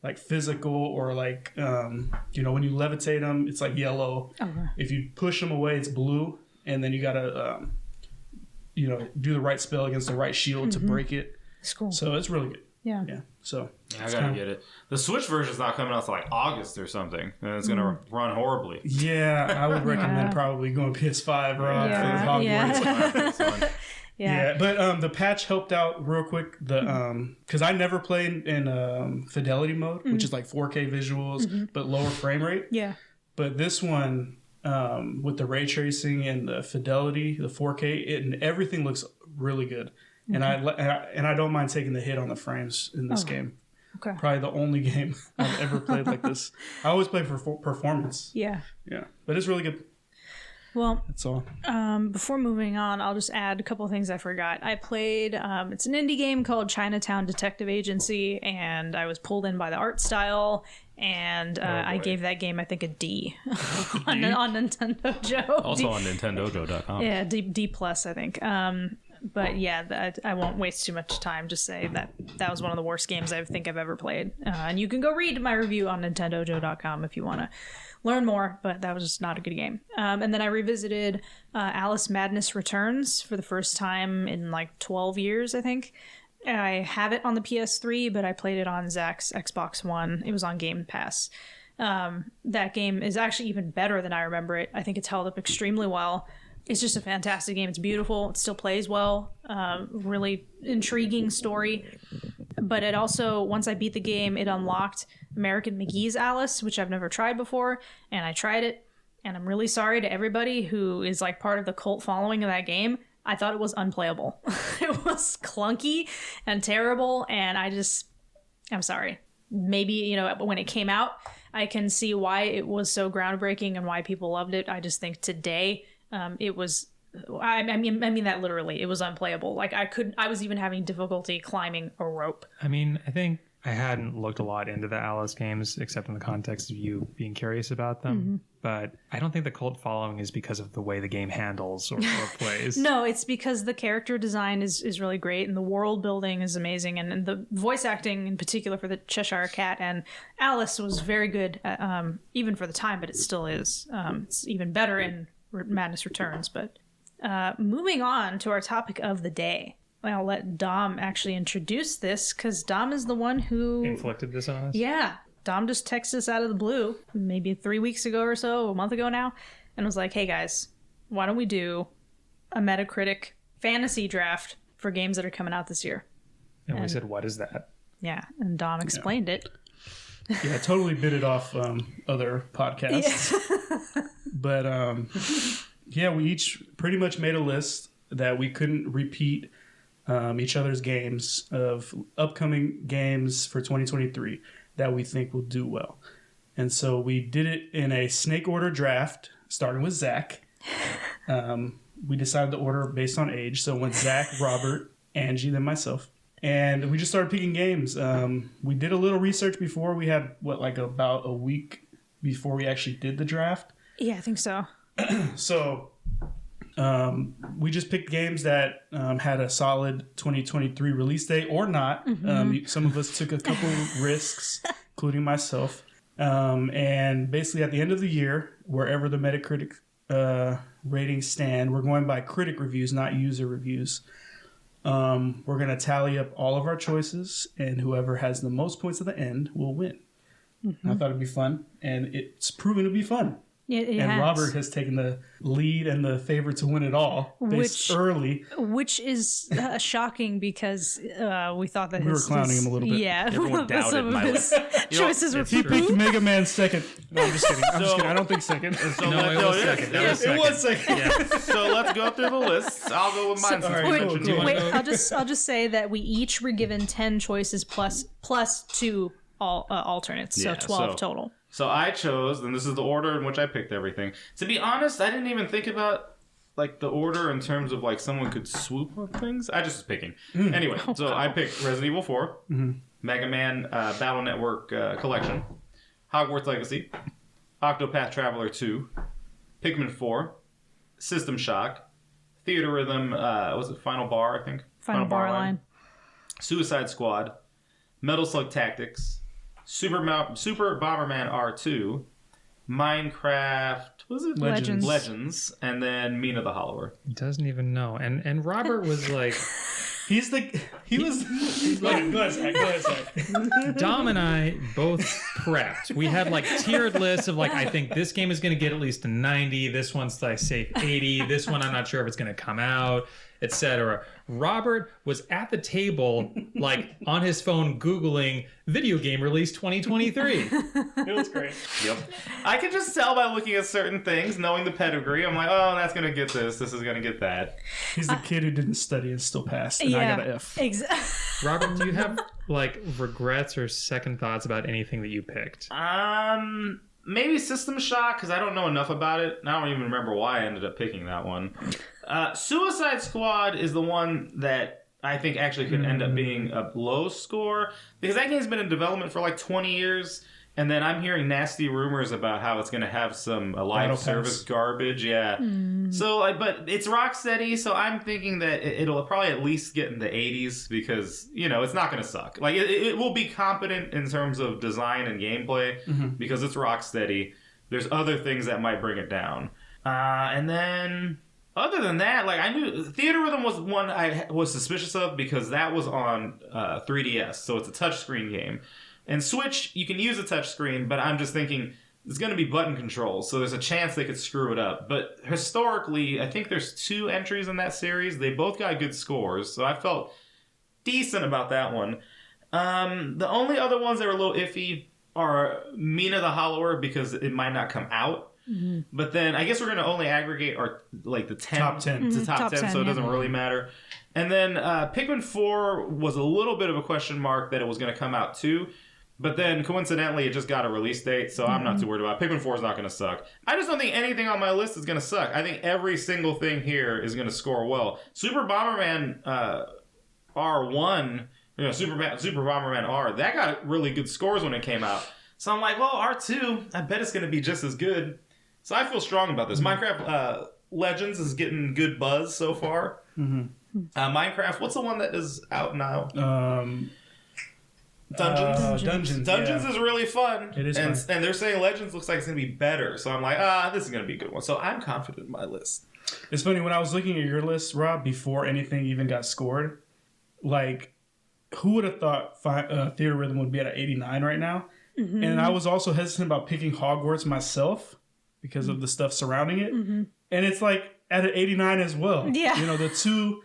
Like physical, or like when you levitate them, it's like yellow. If you push them away, it's blue, and then you gotta do the right spell against the right shield to break it. It's cool. So it's really good. Yeah. So I gotta get it. The Switch version's not coming out until like August or something, and it's gonna run horribly. Yeah, I would recommend probably going PS5 for Hogwarts. Yeah, but the patch helped out real quick. Because I never played in fidelity mode, which is like 4K visuals but lower frame rate. Yeah. But this one, with the ray tracing and the fidelity, the 4K, and everything looks really good. And I don't mind taking the hit on the frames in this game. Okay. Probably the only game I've ever played like this. I always play for performance. Yeah. Yeah, but it's really good. Well, that's all. Before moving on, I'll just add a couple of things I forgot. I played, it's an indie game called Chinatown Detective Agency, and I was pulled in by the art style, and I gave that game, I think, a D on Nintendo Joe. Also on NintendoJoe.com. Yeah, D plus, I think. But yeah, I won't waste too much time. Just say that was one of the worst games I think I've ever played. And you can go read my review on NintendoJoe.com if you want to learn more, but that was just not a good game. And then I revisited Alice Madness Returns for the first time in like 12 years, I think. I have it on the PS3, but I played it on Zack's Xbox One. It was on Game Pass. That game is actually even better than I remember it. I think it's held up extremely well. It's just a fantastic game. It's beautiful. It still plays well. Really intriguing story. But it also, once I beat the game, it unlocked American McGee's Alice, which I've never tried before. And I tried it. And I'm really sorry to everybody who is like part of the cult following of that game. I thought it was unplayable. It was clunky and terrible. And I'm sorry. Maybe, when it came out, I can see why it was so groundbreaking and why people loved it. I just think today... it was, I mean that literally. It was unplayable. Like I was even having difficulty climbing a rope. I mean, I think I hadn't looked a lot into the Alice games, except in the context of you being curious about them. But I don't think the cult following is because of the way the game handles or plays. No, it's because the character design is really great, and the world building is amazing, and the voice acting in particular for the Cheshire Cat and Alice was very good, even for the time. But it still is. It's even better in Madness Returns. But moving on to our topic of the day, I'll let Dom actually introduce this, because Dom is the one who inflicted this on us. Yeah, Dom just texted us out of the blue maybe 3 weeks ago or so, a month ago now, and was like, hey guys, why don't we do a Metacritic fantasy draft for games that are coming out this year? And we said, what is that? Yeah, and Dom explained it. Yeah, totally bit it off other podcasts. Yeah. But we each pretty much made a list that we couldn't repeat each other's games of upcoming games for 2023 that we think will do well. And so we did it in a snake order draft, starting with Zack. We decided the order based on age. So went Zack, Robert, Angie, then myself. And we just started picking games. We did a little research before. We had, about a week before we actually did the draft. Yeah, I think so. So we just picked games that had a solid 2023 release date or not. Some of us took a couple risks, including myself. And basically at the end of the year, wherever the Metacritic ratings stand, we're going by critic reviews, not user reviews. We're going to tally up all of our choices, and whoever has the most points at the end will win. I thought it'd be fun, and it's proven to be fun. It and has. Robert has taken the lead and the favorite to win it all early. Which is shocking because we thought that We were clowning him a little bit. Yeah, Everyone doubted some of my his list. choices were He picked Mega Man second. No, I'm just kidding. I'm just So- kidding. I don't think second. So No, it was second. it That was is. It was second. Yeah. So let's go through the lists. I'll go with mine since all right, we cool, mentioned cool. you. Wait, I'll just say that we each were given 10 choices plus 2 alternates, so Yeah, 12 total. So I chose, and this is the order in which I picked everything. To be honest, I didn't even think about like the order in terms of like someone could swoop on things. I just was picking. Anyway, so I picked Resident Evil 4, Mega Man Battle Network Collection, Hogwarts Legacy, Octopath Traveler 2, Pikmin 4, System Shock, Theater Rhythm, was it Final Bar, I think? Final bar line. Suicide Squad, Metal Slug Tactics, Super Bomberman R2, Minecraft, was it? Legends. Legends, and then Mina the Hollower. He doesn't even know. And Robert was like, He was. Go ahead, Zach. Dom and I both prepped. We had like tiered lists of like, I think this game is going to get at least a 90. This one's like safe 80. This one, I'm not sure if it's going to come out, etc. Robert was at the table, like on his phone, Googling video game release 2023. It was great. Yep. I can just tell by looking at certain things, knowing the pedigree. I'm like, oh, that's going to get this. This is going to get that. He's the kid who didn't study and still passed, and I got an F. Robert, do you have like regrets or second thoughts about anything that you picked? Maybe System Shock, because I don't know enough about it. And I don't even remember why I ended up picking that one. Suicide Squad is the one that I think actually could end up being a low score, because that game's been in development for like 20 years, and then I'm hearing nasty rumors about how it's going to have some live Battle service Pass. garbage. Yeah. So, but it's Rocksteady, so I'm thinking that it'll probably at least get in the 80s, because, you know, it's not going to suck. Like, it will be competent in terms of design and gameplay, because it's Rocksteady. There's other things that might bring it down. And then, other than that, like, I knew Theater Rhythm was one I was suspicious of, because that was on 3DS, so it's a touchscreen game. And Switch, you can use a touchscreen, but I'm just thinking it's going to be button controls, so there's a chance they could screw it up. But historically, I think there's 2 entries in that series. They both got good scores, so I felt decent about that one. The only other ones that were a little iffy are Mina the Hollower, because it might not come out. But then I guess we're going to only aggregate our like the 10 Top 10. to top 10, so it yeah. doesn't really matter. And then Pikmin 4 was a little bit of a question mark that it was going to come out too. But then, coincidentally, it just got a release date, so I'm not too worried about it. Pikmin 4 is not going to suck. I just don't think anything on my list is going to suck. I think every single thing here is going to score well. Super Bomberman R1, you know, Super Bomberman R, that got really good scores when it came out. So I'm like, well, R2, I bet it's going to be just as good. So I feel strong about this. Minecraft Legends is getting good buzz so far. Minecraft, what's the one that is out now? Dungeons. Dungeons yeah. is really fun. It is and, fun. and they're saying Legends looks like it's going to be better. So I'm like, this is going to be a good one. So I'm confident in my list. It's funny, when I was looking at your list, Rob, before anything even got scored, like, who would have thought Theater Rhythm would be at an 89 right now? And I was also hesitant about picking Hogwarts myself because of the stuff surrounding it. And it's like at an 89 as well. Yeah. You know, the 2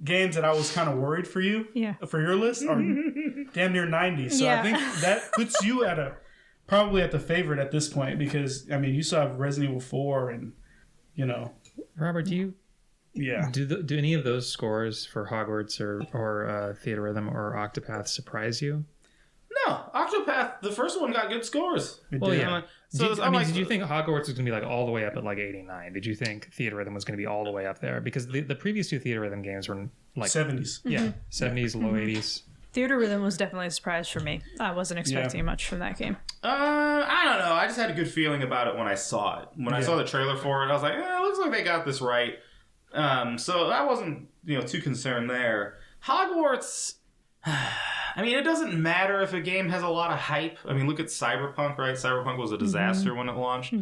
games that I was kind of worried for you, for your list, are damn near 90. So I think that puts you at probably at the favorite at this point, because, I mean, you still have Resident Evil 4 and, you know. Robert, do you Yeah. do any of those scores for Hogwarts or Theater Rhythm or Octopath surprise you? No, Octopath, the first one got good scores. Well, yeah. So Did you think Hogwarts was going to be like all the way up at like 89? Did you think Theater Rhythm was going to be all the way up there? Because the previous 2 Theater Rhythm games were like 70s. Yeah, 70s, low 80s. Theater Rhythm was definitely a surprise for me. I wasn't expecting much from that game. I don't know. I just had a good feeling about it when I saw it. When I saw the trailer for it, I was like, it looks like they got this right. So I wasn't, too concerned there. Hogwarts, I mean, it doesn't matter if a game has a lot of hype. I mean, look at Cyberpunk, right? Cyberpunk was a disaster when it launched.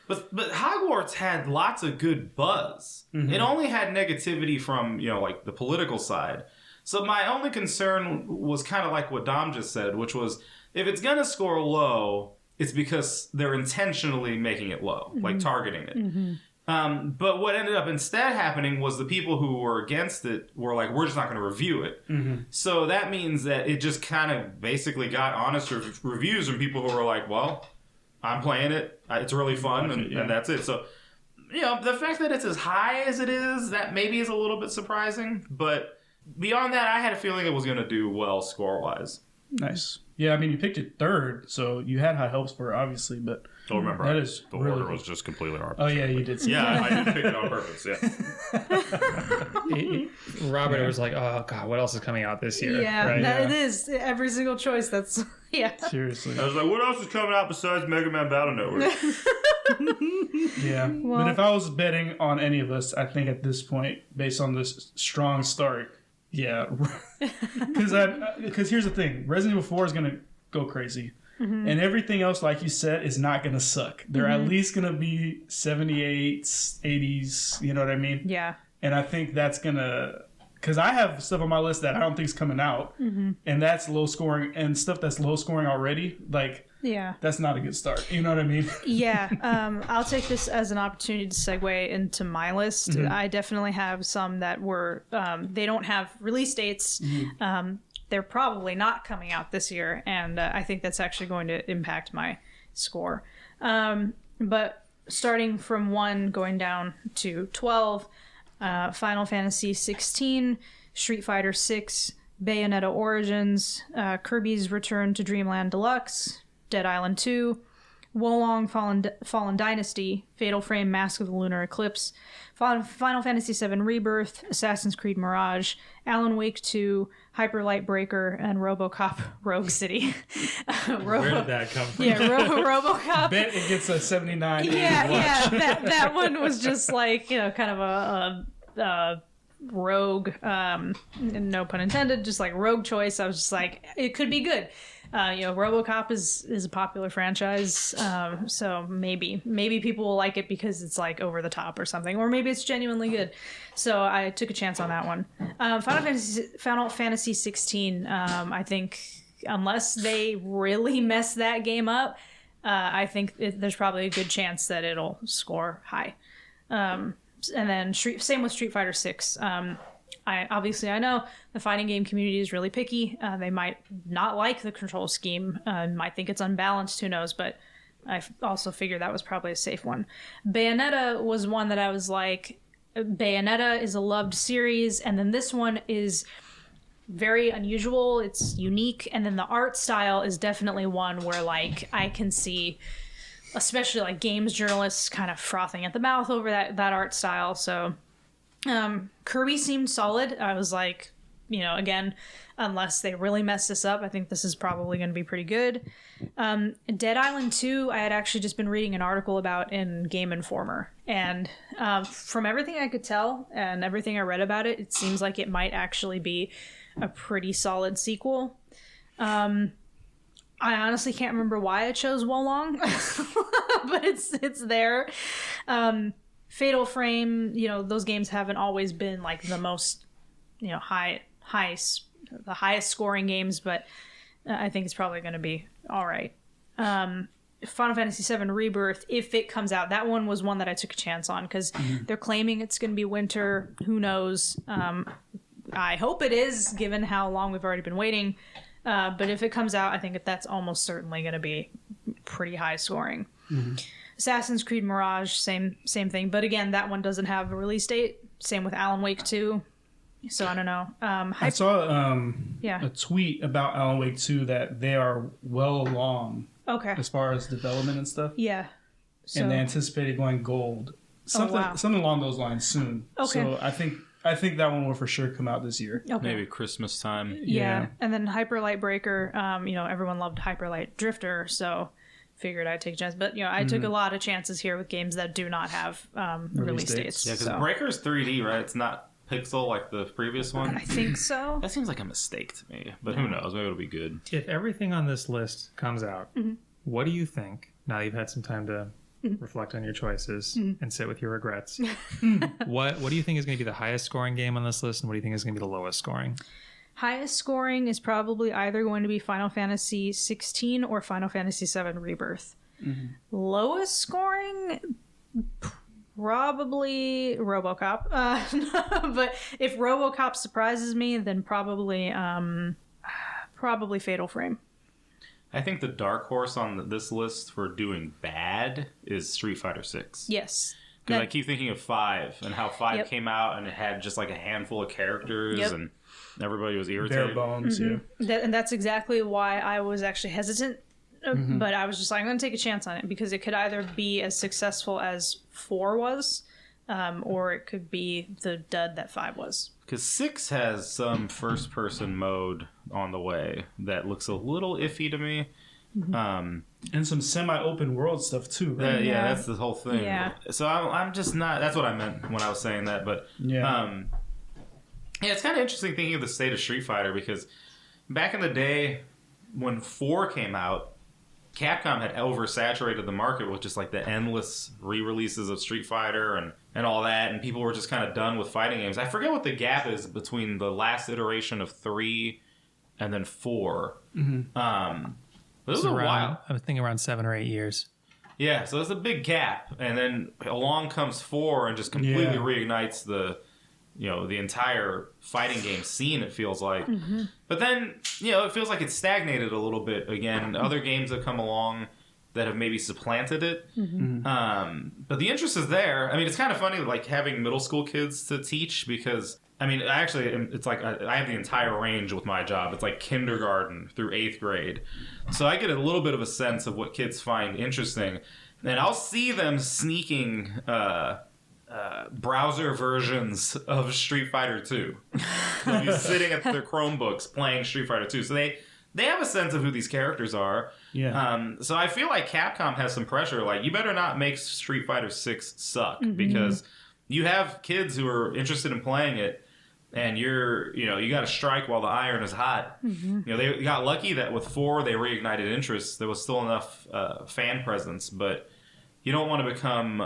But Hogwarts had lots of good buzz. It only had negativity from, like the political side. So my only concern was kind of like what Dom just said, which was if it's going to score low, it's because they're intentionally making it low, like targeting it. But what ended up instead happening was the people who were against it were like, we're just not going to review it. So that means that it just kind of basically got honest reviews from people who were like, well, I'm playing it. It's really fun, and that's it. So, the fact that it's as high as it is, that maybe is a little bit surprising. But beyond that, I had a feeling it was going to do well score-wise. Nice. Yeah, I mean, you picked it third, so you had high hopes for it, obviously, but Don't remember. that is The really order cool. was just completely arbitrary. Oh, yeah, you did say Yeah, I did pick it on purpose, Robert was like, oh, God, what else is coming out this year? Yeah, Right? it is. Every single choice, that's, yeah. Seriously. I was like, what else is coming out besides Mega Man Battle Network? Yeah. But if I was betting on any of us, I think at this point, based on this strong start, yeah. Because here's the thing. Resident Evil 4 is going to go crazy. And everything else, like you said, is not going to suck. They're at least going to be 78s, 80s, you know what I mean? Yeah. And I think that's going to... Because I have stuff on my list that I don't think is coming out. And that's low scoring. And stuff that's low scoring already, like... Yeah. That's not a good start. You know what I mean? Yeah. I'll take this as an opportunity to segue into my list. I definitely have some that were, they don't have release dates. They're probably not coming out this year. And I think that's actually going to impact my score. But starting from 1 going down to 12, Final Fantasy 16, Street Fighter 6, Bayonetta Origins, Kirby's Return to Dreamland Deluxe, Dead Island 2, Wolong Fallen Dynasty, Fatal Frame Mask of the Lunar Eclipse, Final Fantasy VII Rebirth, Assassin's Creed Mirage, Alan Wake 2, Hyper Light Breaker, and RoboCop Rogue City. Where did that come from? Yeah, RoboCop. Bet it gets a 79. Yeah, that one was just like, kind of a rogue, no pun intended, just like rogue choice. I was just like, it could be good. RoboCop is a popular franchise, so maybe people will like it because it's like over the top or something, or maybe it's genuinely good. So I took a chance on that one. Final Fantasy 16. I think unless they really mess that game up, I think there's probably a good chance that it'll score high. And then same with Street Fighter 6. I know the fighting game community is really picky. They might not like the control scheme, might think it's unbalanced, who knows, but I also figured that was probably a safe one. Bayonetta was one that I was like, Bayonetta is a loved series, and then this one is very unusual, it's unique, and then the art style is definitely one where like I can see especially like games journalists kind of frothing at the mouth over that art style. So Kirby seemed solid. I was like, again, unless they really mess this up, I think this is probably going to be pretty good. Dead Island 2, I had actually just been reading an article about in Game Informer. And from everything I could tell and everything I read about it, it seems like it might actually be a pretty solid sequel. I honestly can't remember why I chose Wolong, but it's there. Fatal Frame, those games haven't always been like the most, the highest scoring games, but I think it's probably going to be all right. Final Fantasy VII Rebirth, if it comes out, that one was one that I took a chance on because they're claiming it's going to be winter. Who knows? I hope it is, given how long we've already been waiting. But if it comes out, I think that's almost certainly going to be pretty high scoring. Assassin's Creed Mirage, same thing. But again, that one doesn't have a release date. Same with Alan Wake 2. So I don't know. I saw a tweet about Alan Wake 2 that they are well along as far as development and stuff. Yeah. So, and they anticipated going gold. Something along those lines soon. Okay. So I think that one will for sure come out this year. Okay. Maybe Christmas time. Yeah. And then Hyper Light Breaker, everyone loved Hyper Light Drifter, so figured I'd take a chance. But, I took a lot of chances here with games that do not have release dates. Yeah, because Breaker's 3D, right? It's not pixel like the previous one. I think so. That seems like a mistake to me, but who knows? Maybe it'll be good. If everything on this list comes out, what do you think, now that you've had some time to reflect on your choices and sit with your regrets, what do you think is going to be the highest scoring game on this list, and what do you think is going to be the lowest scoring? Highest scoring is probably either going to be Final Fantasy 16 or Final Fantasy 7 Rebirth. Lowest scoring, probably RoboCop. But if RoboCop surprises me, then probably Fatal Frame. I think the dark horse on this list for doing bad is Street Fighter 6. Yes. Because I keep thinking of 5 and how 5 came out and it had just like a handful of characters and everybody was irritated. Bare bones, And that's exactly why I was actually hesitant. But I was just like, I'm going to take a chance on it because it could either be as successful as 4 was, or it could be the dud that 5 was. Because 6 has some first-person mode on the way that looks a little iffy to me. and some semi-open world stuff too, right? Yeah, that's the whole thing. Yeah. So I'm just not. That's what I meant when I was saying that. But yeah, it's kind of interesting thinking of the state of Street Fighter because back in the day when 4 came out, Capcom had oversaturated the market with just like the endless re-releases of Street Fighter and all that, and people were just kind of done with fighting games. I forget what the gap is between the last iteration of 3 and then 4. But it was a while. I was thinking around 7 or 8 years. Yeah, so there's a big gap, and then along comes 4 and just completely reignites the entire fighting game scene. It feels like, but then it feels like it's stagnated a little bit again. Other games have come along that have maybe supplanted it, but the interest is there. I mean, it's kind of funny like having middle school kids to teach because. I mean, actually, it's like I have the entire range with my job. It's like kindergarten through 8th grade. So I get a little bit of a sense of what kids find interesting. And I'll see them sneaking browser versions of Street Fighter 2. They'll be sitting at their Chromebooks playing Street Fighter 2. So they have a sense of who these characters are. Yeah. So I feel like Capcom has some pressure. Like, you better not make Street Fighter 6 suck because you have kids who are interested in playing it. And you got to strike while the iron is hot. They got lucky that with 4 they reignited interest. There was still enough fan presence, but you don't want to become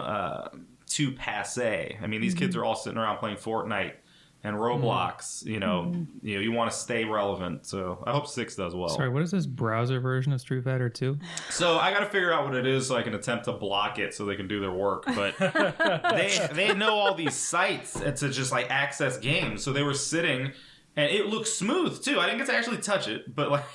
too passe. I mean, these kids are all sitting around playing Fortnite and Roblox. You want to stay relevant. So I hope 6 does well. Sorry, what is this browser version of Street Fighter 2? So I got to figure out what it is so I can attempt to block it so they can do their work. But they know all these sites to just like access games. So they were sitting, and it looks smooth too. I didn't get to actually touch it, but like,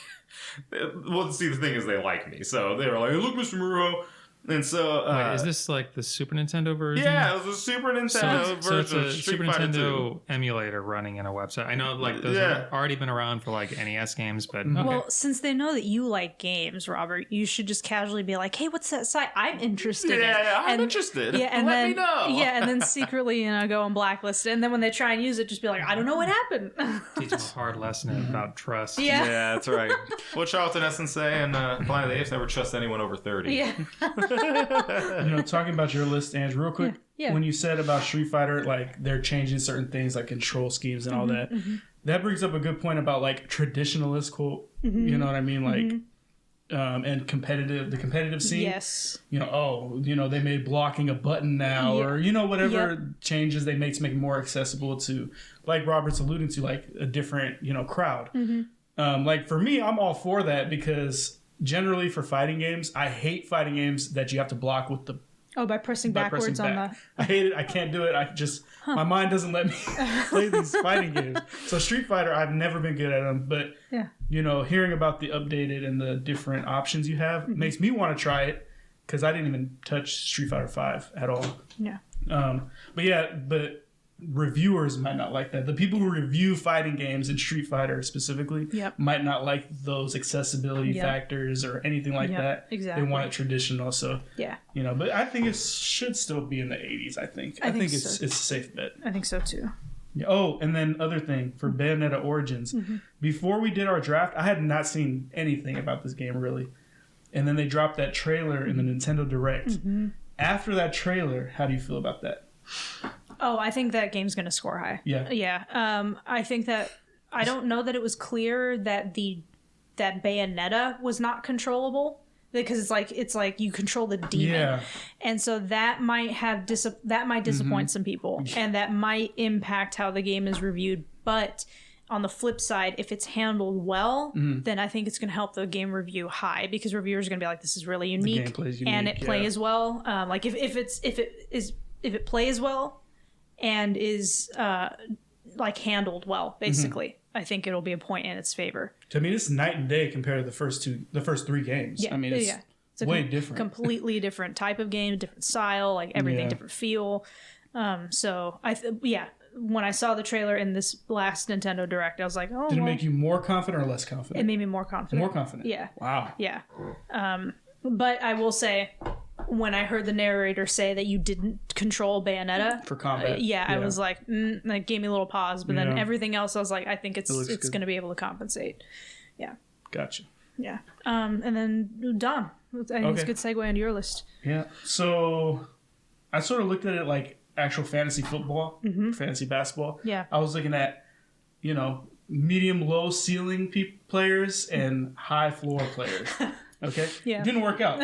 well, see, the thing is they like me, so they were like, hey, "Look, Mr. Muro." And so, wait, is this like the Super Nintendo version? Yeah, it was a Super Nintendo version. So it's a of Street Super Fighter Nintendo 2. emulator running in a website. I know, like those have already been around for like NES games, but okay. Well, since they know that you like games, Robert, you should just casually be like, "Hey, what's that site? I'm interested." I'm interested. Yeah, and Let then me know. yeah, and then secretly, go and blacklist it. And then when they try and use it, just be like, "I don't know what happened." Teach them a hard lesson about trust. Yeah. Yeah, that's right. What Charlton Heston say in Planet of the Apes? Never trust anyone over 30. Yeah. Talking about your list, Ange, real quick. Yeah. When you said about Street Fighter, like they're changing certain things, like control schemes and all that. That brings up a good point about like traditionalist quote. You know what I mean? Like, and the competitive scene. Yes. They made blocking a button now, or whatever changes they make to make it more accessible to, like Robert's alluding to, like a different crowd. Like for me, I'm all for that because. Generally, for fighting games, I hate fighting games that you have to block with the. By pressing backwards on the. I hate it. I can't do it. I just my mind doesn't let me play these fighting games. So Street Fighter, I've never been good at them, but hearing about the updated and the different options you have makes me want to try it because I didn't even touch Street Fighter 5 at all. Yeah. But reviewers might not like that. The people who review fighting games and Street Fighter specifically might not like those accessibility factors or anything like that. Exactly. They want it traditional. So but I think it should still be in the 80s. I think it's a safe bet. I think so too. Yeah. Oh, and then other thing for Bayonetta Origins. Before we did our draft, I had not seen anything about this game really, and then they dropped that trailer in the Nintendo Direct. After that trailer, how do you feel about that? Oh, I think that game's going to score high. Yeah. Yeah. I think that I don't know that it was clear that that Bayonetta was not controllable because it's like you control the demon, and so that might disappoint some people, and that might impact how the game is reviewed. But on the flip side, if it's handled well, then I think it's going to help the game review high, because reviewers are going to be like, this is really unique, gameplay's and unique, it plays well. Like if it plays well and is like handled well, basically, I think it'll be a point in its favor. To me, it's night and day compared to the first 3 games. Yeah, I mean, it's a way different. Completely different type of game, different style, like everything, different feel. So when I saw the trailer in this last Nintendo Direct, I was like, oh. Did it make you more confident or less confident? It made me more confident. More confident. Yeah. Wow. Yeah. But I will say, when I heard the narrator say that you didn't control Bayonetta For combat. I was like, that gave me a little pause. But then Yeah. everything else, I was like, I think it's good. going to be able to compensate. Yeah. Gotcha. Yeah. And then Dom, I think it's a good segue into your list. Yeah. So I sort of looked at it like actual fantasy football, fantasy basketball. Yeah. I was looking at, medium low ceiling players and high floor players. Okay. Yeah. Didn't work out.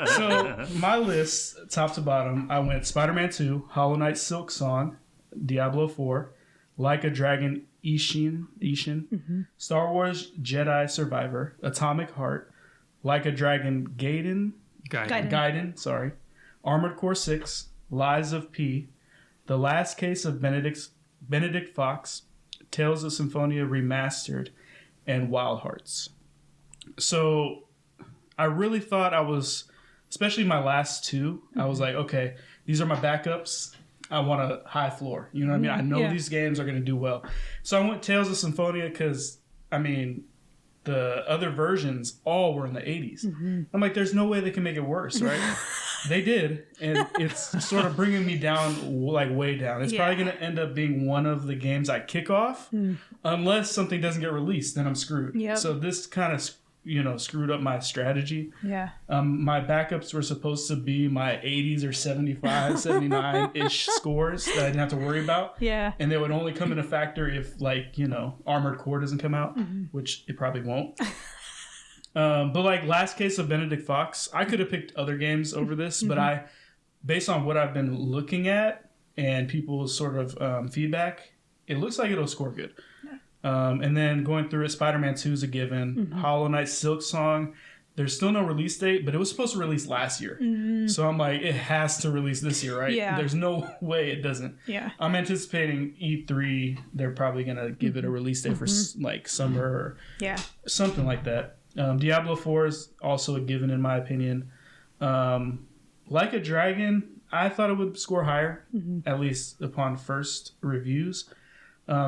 So my list, top to bottom, I went Spider-Man 2, Hollow Knight Silk Song, Diablo 4, Like a Dragon Ishin, Star Wars Jedi Survivor, Atomic Heart, Like a Dragon Gaiden, sorry, Armored Core 6, Lies of P, The Last Case of Benedict Fox, Tales of Symphonia Remastered, and Wild Hearts. So I really thought I was, especially my last 2, I was like, okay, these are my backups. I want a high floor. You know what I mean? I know these games are going to do well. So I went Tales of Symphonia because, the other versions all were in the 80s. I'm like, there's no way they can make it worse, right? They did, and it's sort of bringing me down, like way down. It's probably going to end up being one of the games I kick off, unless something doesn't get released, then I'm screwed. Yep. So this kind of screwed up my strategy. Yeah. My backups were supposed to be my 80s or 75, 79-ish scores that I didn't have to worry about. Yeah. And they would only come into factor if, Armored Core doesn't come out, which it probably won't. But, Last Case of Benedict Fox, I could have picked other games over this, but based on what I've been looking at and people's sort of feedback, it looks like it'll score good. And then going through it, Spider-Man 2 is a given. Hollow Knight Silk Song, there's still no release date, but it was supposed to release last year. So I'm like, it has to release this year, right? Yeah. There's no way it doesn't. Yeah. I'm anticipating E3, they're probably going to give it a release date for summer or something like that. Diablo 4 is also a given in my opinion. Like a Dragon, I thought it would score higher, at least upon first reviews.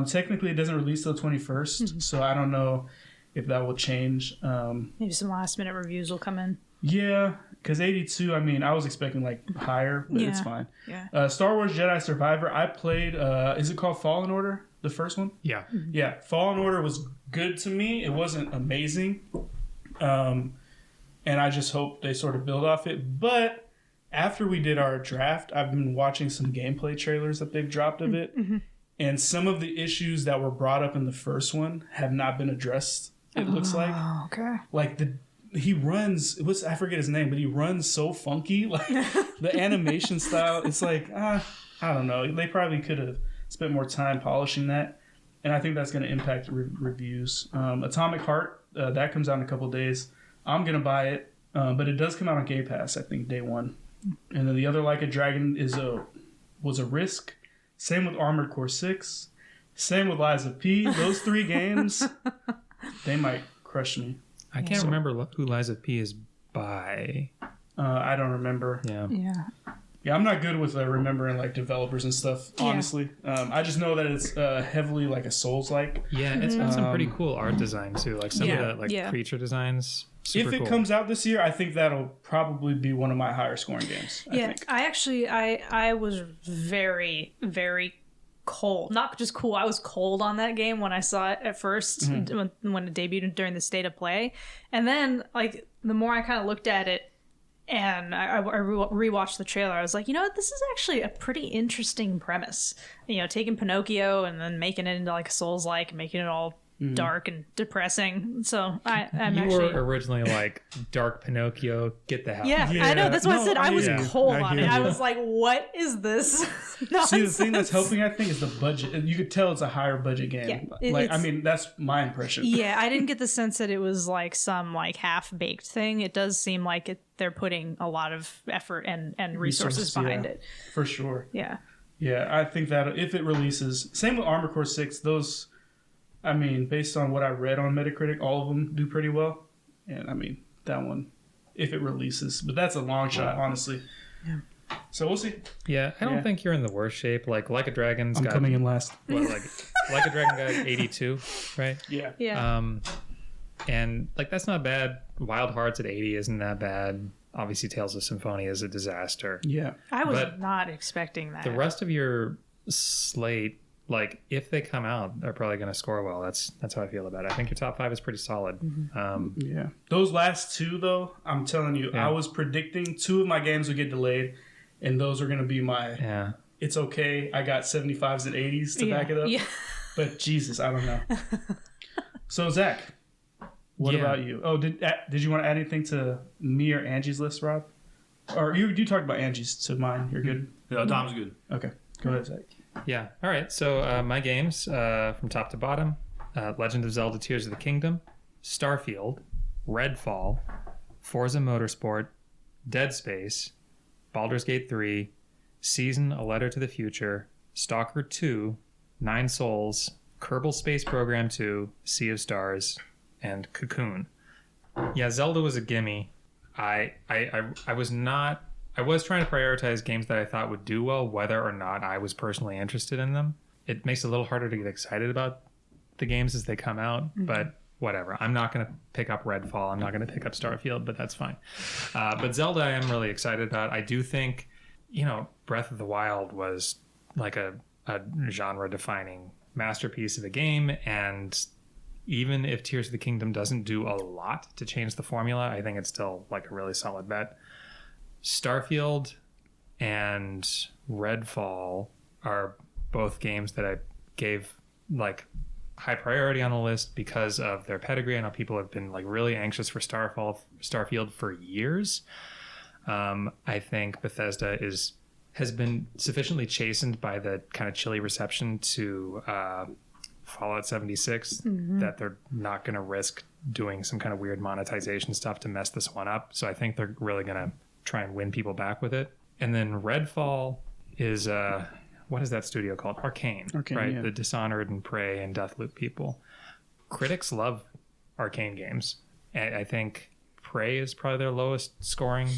Technically, it doesn't release till 21st, so I don't know if that will change. Maybe some last minute reviews will come in. Yeah, because 82, I was expecting higher, but it's fine. Yeah. Star Wars Jedi Survivor, I played, is it called Fallen Order? The first one? Yeah. Yeah, Fallen Order was good to me. It wasn't amazing. And I just hope they sort of build off it. But after we did our draft, I've been watching some gameplay trailers that they've dropped of it. And some of the issues that were brought up in the first one have not been addressed, it looks like. Oh, okay. He runs, I forget his name, but he runs so funky. The animation style, it's I don't know. They probably could have spent more time polishing that. And I think that's going to impact reviews. Atomic Heart, that comes out in a couple days. I'm going to buy it, but it does come out on Game Pass, I think, day 1. And then the other Like a Dragon was a risk. Same with Armored Core 6. Same with Lies of P. Those 3 games, they might crush me. I can't remember who Lies of P is by. I don't remember. Yeah. Yeah, I'm not good with remembering developers and stuff, honestly. I just know that it's heavily a Souls-like. Yeah, it's got some pretty cool art design too. Some of the creature designs. If it comes out this year, I think that'll probably be one of my higher scoring games. I think. I was very, very cold. Not just cool. I was cold on that game when I saw it at first, when it debuted during the State of Play. And then, the more I kind of looked at it, and I rewatched the trailer, I was like, this is actually a pretty interesting premise. Taking Pinocchio and then making it into a Souls-like, making it all dark and depressing. So I'm You actually. were originally like Dark Pinocchio, get the hell. Yeah, Yeah. I know. That's what I No, said. I was yeah. cold I on hear it. I you. was like, "What is this?" See, the thing that's nonsense? helping, I think, is the budget. You could tell it's a higher budget game. Yeah, I it's- mean, that's my impression. Yeah, I didn't get the sense that it was like some like half baked thing. It does seem like they're putting a lot of effort and resources behind yeah, it. for sure. Yeah. Yeah, I think that if it releases, same with Armored Core 6, those, I mean, based on what I read on Metacritic, all of them do pretty well. And I mean, that one, if it releases, but that's a long shot, honestly. Yeah. So we'll see. Yeah, I don't Yeah. think you're in the worst shape. Like a Dragon's I'm got coming in last. what, like a Dragon got 82, right? Yeah. Yeah. And like that's not bad. Wild Hearts at 80 isn't that bad. Obviously, Tales of Symphonia is a disaster. Yeah. I was but not expecting that. The rest of your slate, like if they come out, they're probably going to score well. That's how I feel about it. I think your top 5 is pretty solid. Yeah. Those last two, though, I'm telling you, Yeah. I was predicting 2 of my games would get delayed, and those are going to be my, Yeah. it's okay. I got 75s and 80s to back it up. Yeah. But Jesus, I don't know. So, Zach, what Yeah. about you? Oh, did you want to add anything to me or Angie's list, Rob? Or you talked about Angie's to mine. You're good? No, Tom's good. Okay. Go ahead, Zach. Yeah. All right. So my games from top to bottom: Legend of Zelda: Tears of the Kingdom, Starfield, Redfall, Forza Motorsport, Dead Space, Baldur's Gate 3, Season: A Letter to the Future, Stalker 2, Nine Souls, Kerbal Space Program 2, Sea of Stars, and Cocoon. Yeah, Zelda was a gimme. I was not. I was trying to prioritize games that I thought would do well, whether or not I was personally interested in them. It makes it a little harder to get excited about the games as they come out, but whatever. I'm not going to pick up Redfall. I'm not going to pick up Starfield, but that's fine. But Zelda, I am really excited about. I do think, Breath of the Wild was like a genre-defining masterpiece of a game, and even if Tears of the Kingdom doesn't do a lot to change the formula, I think it's still like a really solid bet. Starfield and Redfall are both games that I gave like high priority on the list because of their pedigree. I know people have been like really anxious for Starfield for years. I think Bethesda has been sufficiently chastened by the kind of chilly reception to Fallout 76 that they're not going to risk doing some kind of weird monetization stuff to mess this one up. So I think they're really going to try and win people back with it. And then Redfall is what is that studio called? Arcane, right? Yeah. The Dishonored and Prey and Deathloop people. Critics love Arcane games. And I think Prey is probably their lowest scoring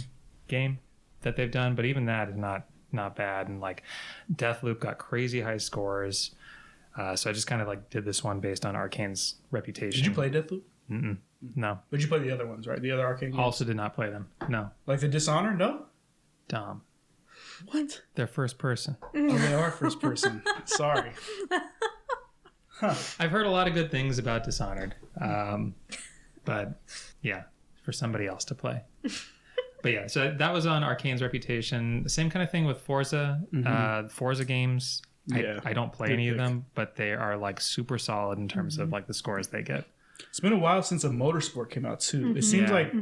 game that they've done, but even that is not bad. And like Deathloop got crazy high scores. So I just kind of like did this one based on Arcane's reputation. Did you play Deathloop? No. But you play the other ones, right? The other arcade games? Also did not play them. No. Like the Dishonored? No? Dom. What? They're first person. Oh, they are first person. Sorry. I've heard a lot of good things about Dishonored. But yeah, for somebody else to play. But yeah, so that was on Arcane's reputation. The same kind of thing with Forza. Forza games, Yeah. I don't play any of them, but they are like super solid in terms of like the scores they get. It's been a while since a motorsport came out, too. It seems like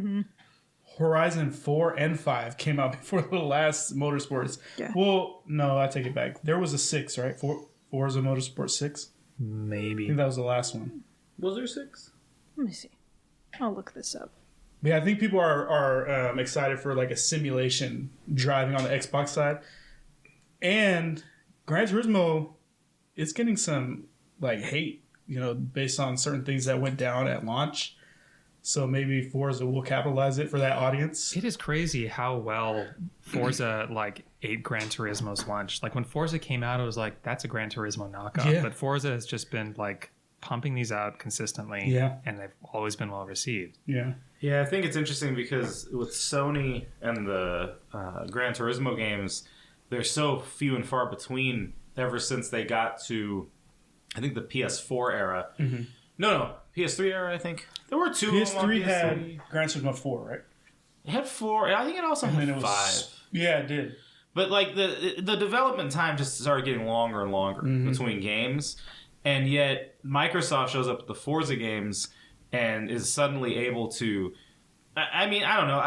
Horizon 4 and 5 came out before the last motorsports. Yeah. Well, no, I take it back. There was a 6, right? Forza Motorsport 6? I Maybe. think that was the last one. Was there 6? Let me see. I'll look this up. But yeah, I think people are excited for like a simulation driving on the Xbox side. And Gran Turismo, it's getting some like hate, based on certain things that went down at launch. So maybe Forza will capitalize it for that audience. It is crazy how well Forza like ate Gran Turismo's lunch. Like when Forza came out, it was like, that's a Gran Turismo knockoff. Yeah. But Forza has just been like pumping these out consistently. Yeah. And they've always been well received. Yeah. Yeah, I think it's interesting because with Sony and the Gran Turismo games, they're so few and far between ever since they got to, I think, the PS4 era. No, PS3 era, I think. There were 2 of them on PS3 PS3. had Gran Turismo 4, right? It had 4. I think it also And had then it 5. was, yeah, it did. But like the development time just started getting longer and longer between games. And yet Microsoft shows up at the Forza games and is suddenly able to. I mean, I don't know.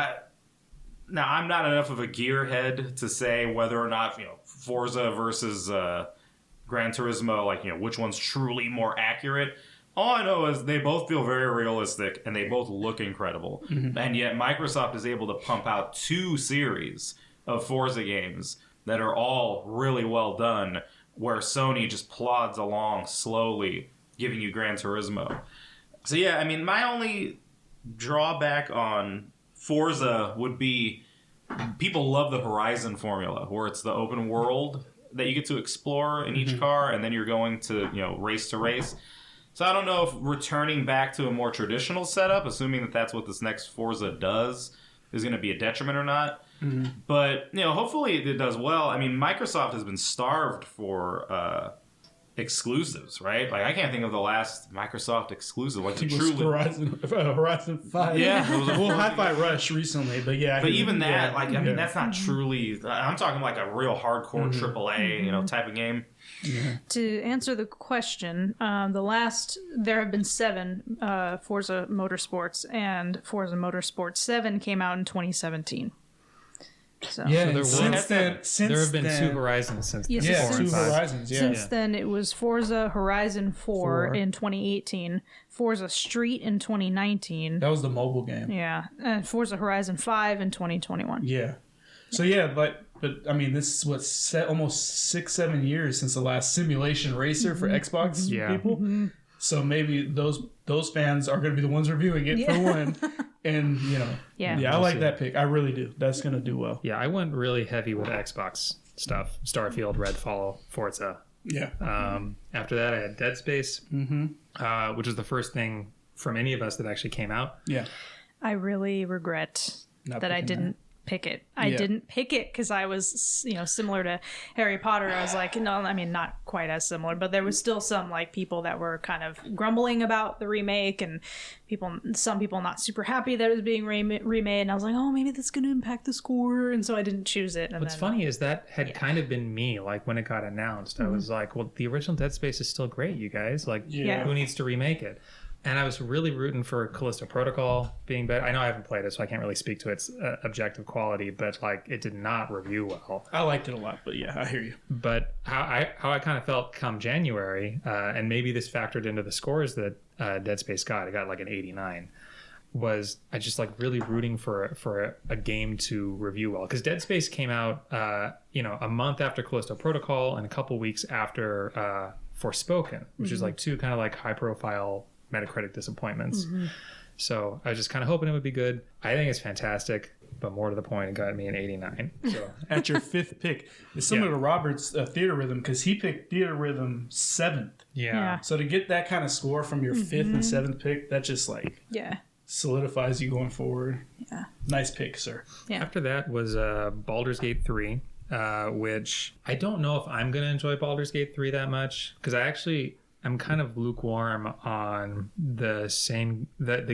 Now, I'm not enough of a gearhead to say whether or not, Forza versus Gran Turismo, like, which one's truly more accurate. All I know is they both feel very realistic and they both look incredible. Mm-hmm. And yet Microsoft is able to pump out 2 series of Forza games that are all really well done, where Sony just plods along slowly, giving you Gran Turismo. So yeah, I mean, my only drawback on Forza would be people love the Horizon formula, where it's the open world that you get to explore in each car, and then you're going to, race to race. So I don't know if returning back to a more traditional setup, assuming that that's what this next Forza does, is going to be a detriment or not. Mm-hmm. But, hopefully it does well. I mean, Microsoft has been starved for exclusives, right? Like, I can't think of the last Microsoft exclusive. Like, truly Horizon 5. Yeah. It was Hi-Fi Rush recently, but yeah. But even that, mean, that's not truly... I'm talking like a real hardcore AAA, type of game. Yeah. To answer the question, there have been 7 Forza Motorsports, and Forza Motorsport 7 came out in 2017. So there have been 2 then, Horizons since yes, then. 2 Horizons, yeah. Since then, it was Forza Horizon 4 in 2018, Forza Street in 2019. That was the mobile game. Yeah, and Forza Horizon 5 in 2021. Yeah. So yeah, but I mean, this is almost 6-7 years since the last simulation racer for Xbox people. Mm-hmm. So maybe those fans are going to be the ones reviewing it for one. And, I like that pick. I really do. That's going to do well. Yeah, I went really heavy with Xbox stuff. Starfield, Redfall, Forza. Yeah. After that, I had Dead Space, which is the first thing from any of us that actually came out. Yeah. I really regret that I didn't pick it. I didn't pick it because I was, similar to Harry Potter. I was like, no, I mean, not quite as similar, but there was still some people that were kind of grumbling about the remake, and some people not super happy that it was being remade. And I was like, oh, maybe that's going to impact the score, and so I didn't choose it. And what's funny is that had kind of been me. Like when it got announced, I was like, well, the original Dead Space is still great, you guys. Like, who needs to remake it? And I was really rooting for Callisto Protocol being better. I know I haven't played it, so I can't really speak to its objective quality, but it did not review well. I liked it a lot, but yeah, I hear you. But how I kind of felt come January, and maybe this factored into the scores that Dead Space got. It got like an 89. Was I just really rooting for a game to review well? Because Dead Space came out, a month after Callisto Protocol and a couple weeks after Forspoken, which is 2 kind of high profile Metacritic disappointments. So I was just kind of hoping it would be good. I think it's fantastic, but more to the point, it got me an 89. So at your 5th pick, it's similar to Robert's Theater Rhythm, because he picked Theater Rhythm 7th. Yeah. So to get that kind of score from your 5th and 7th pick, that just solidifies you going forward. Yeah. Nice pick, sir. Yeah. After that was Baldur's Gate 3, which I don't know if I'm going to enjoy Baldur's Gate 3 that much, because I'm kind of lukewarm on the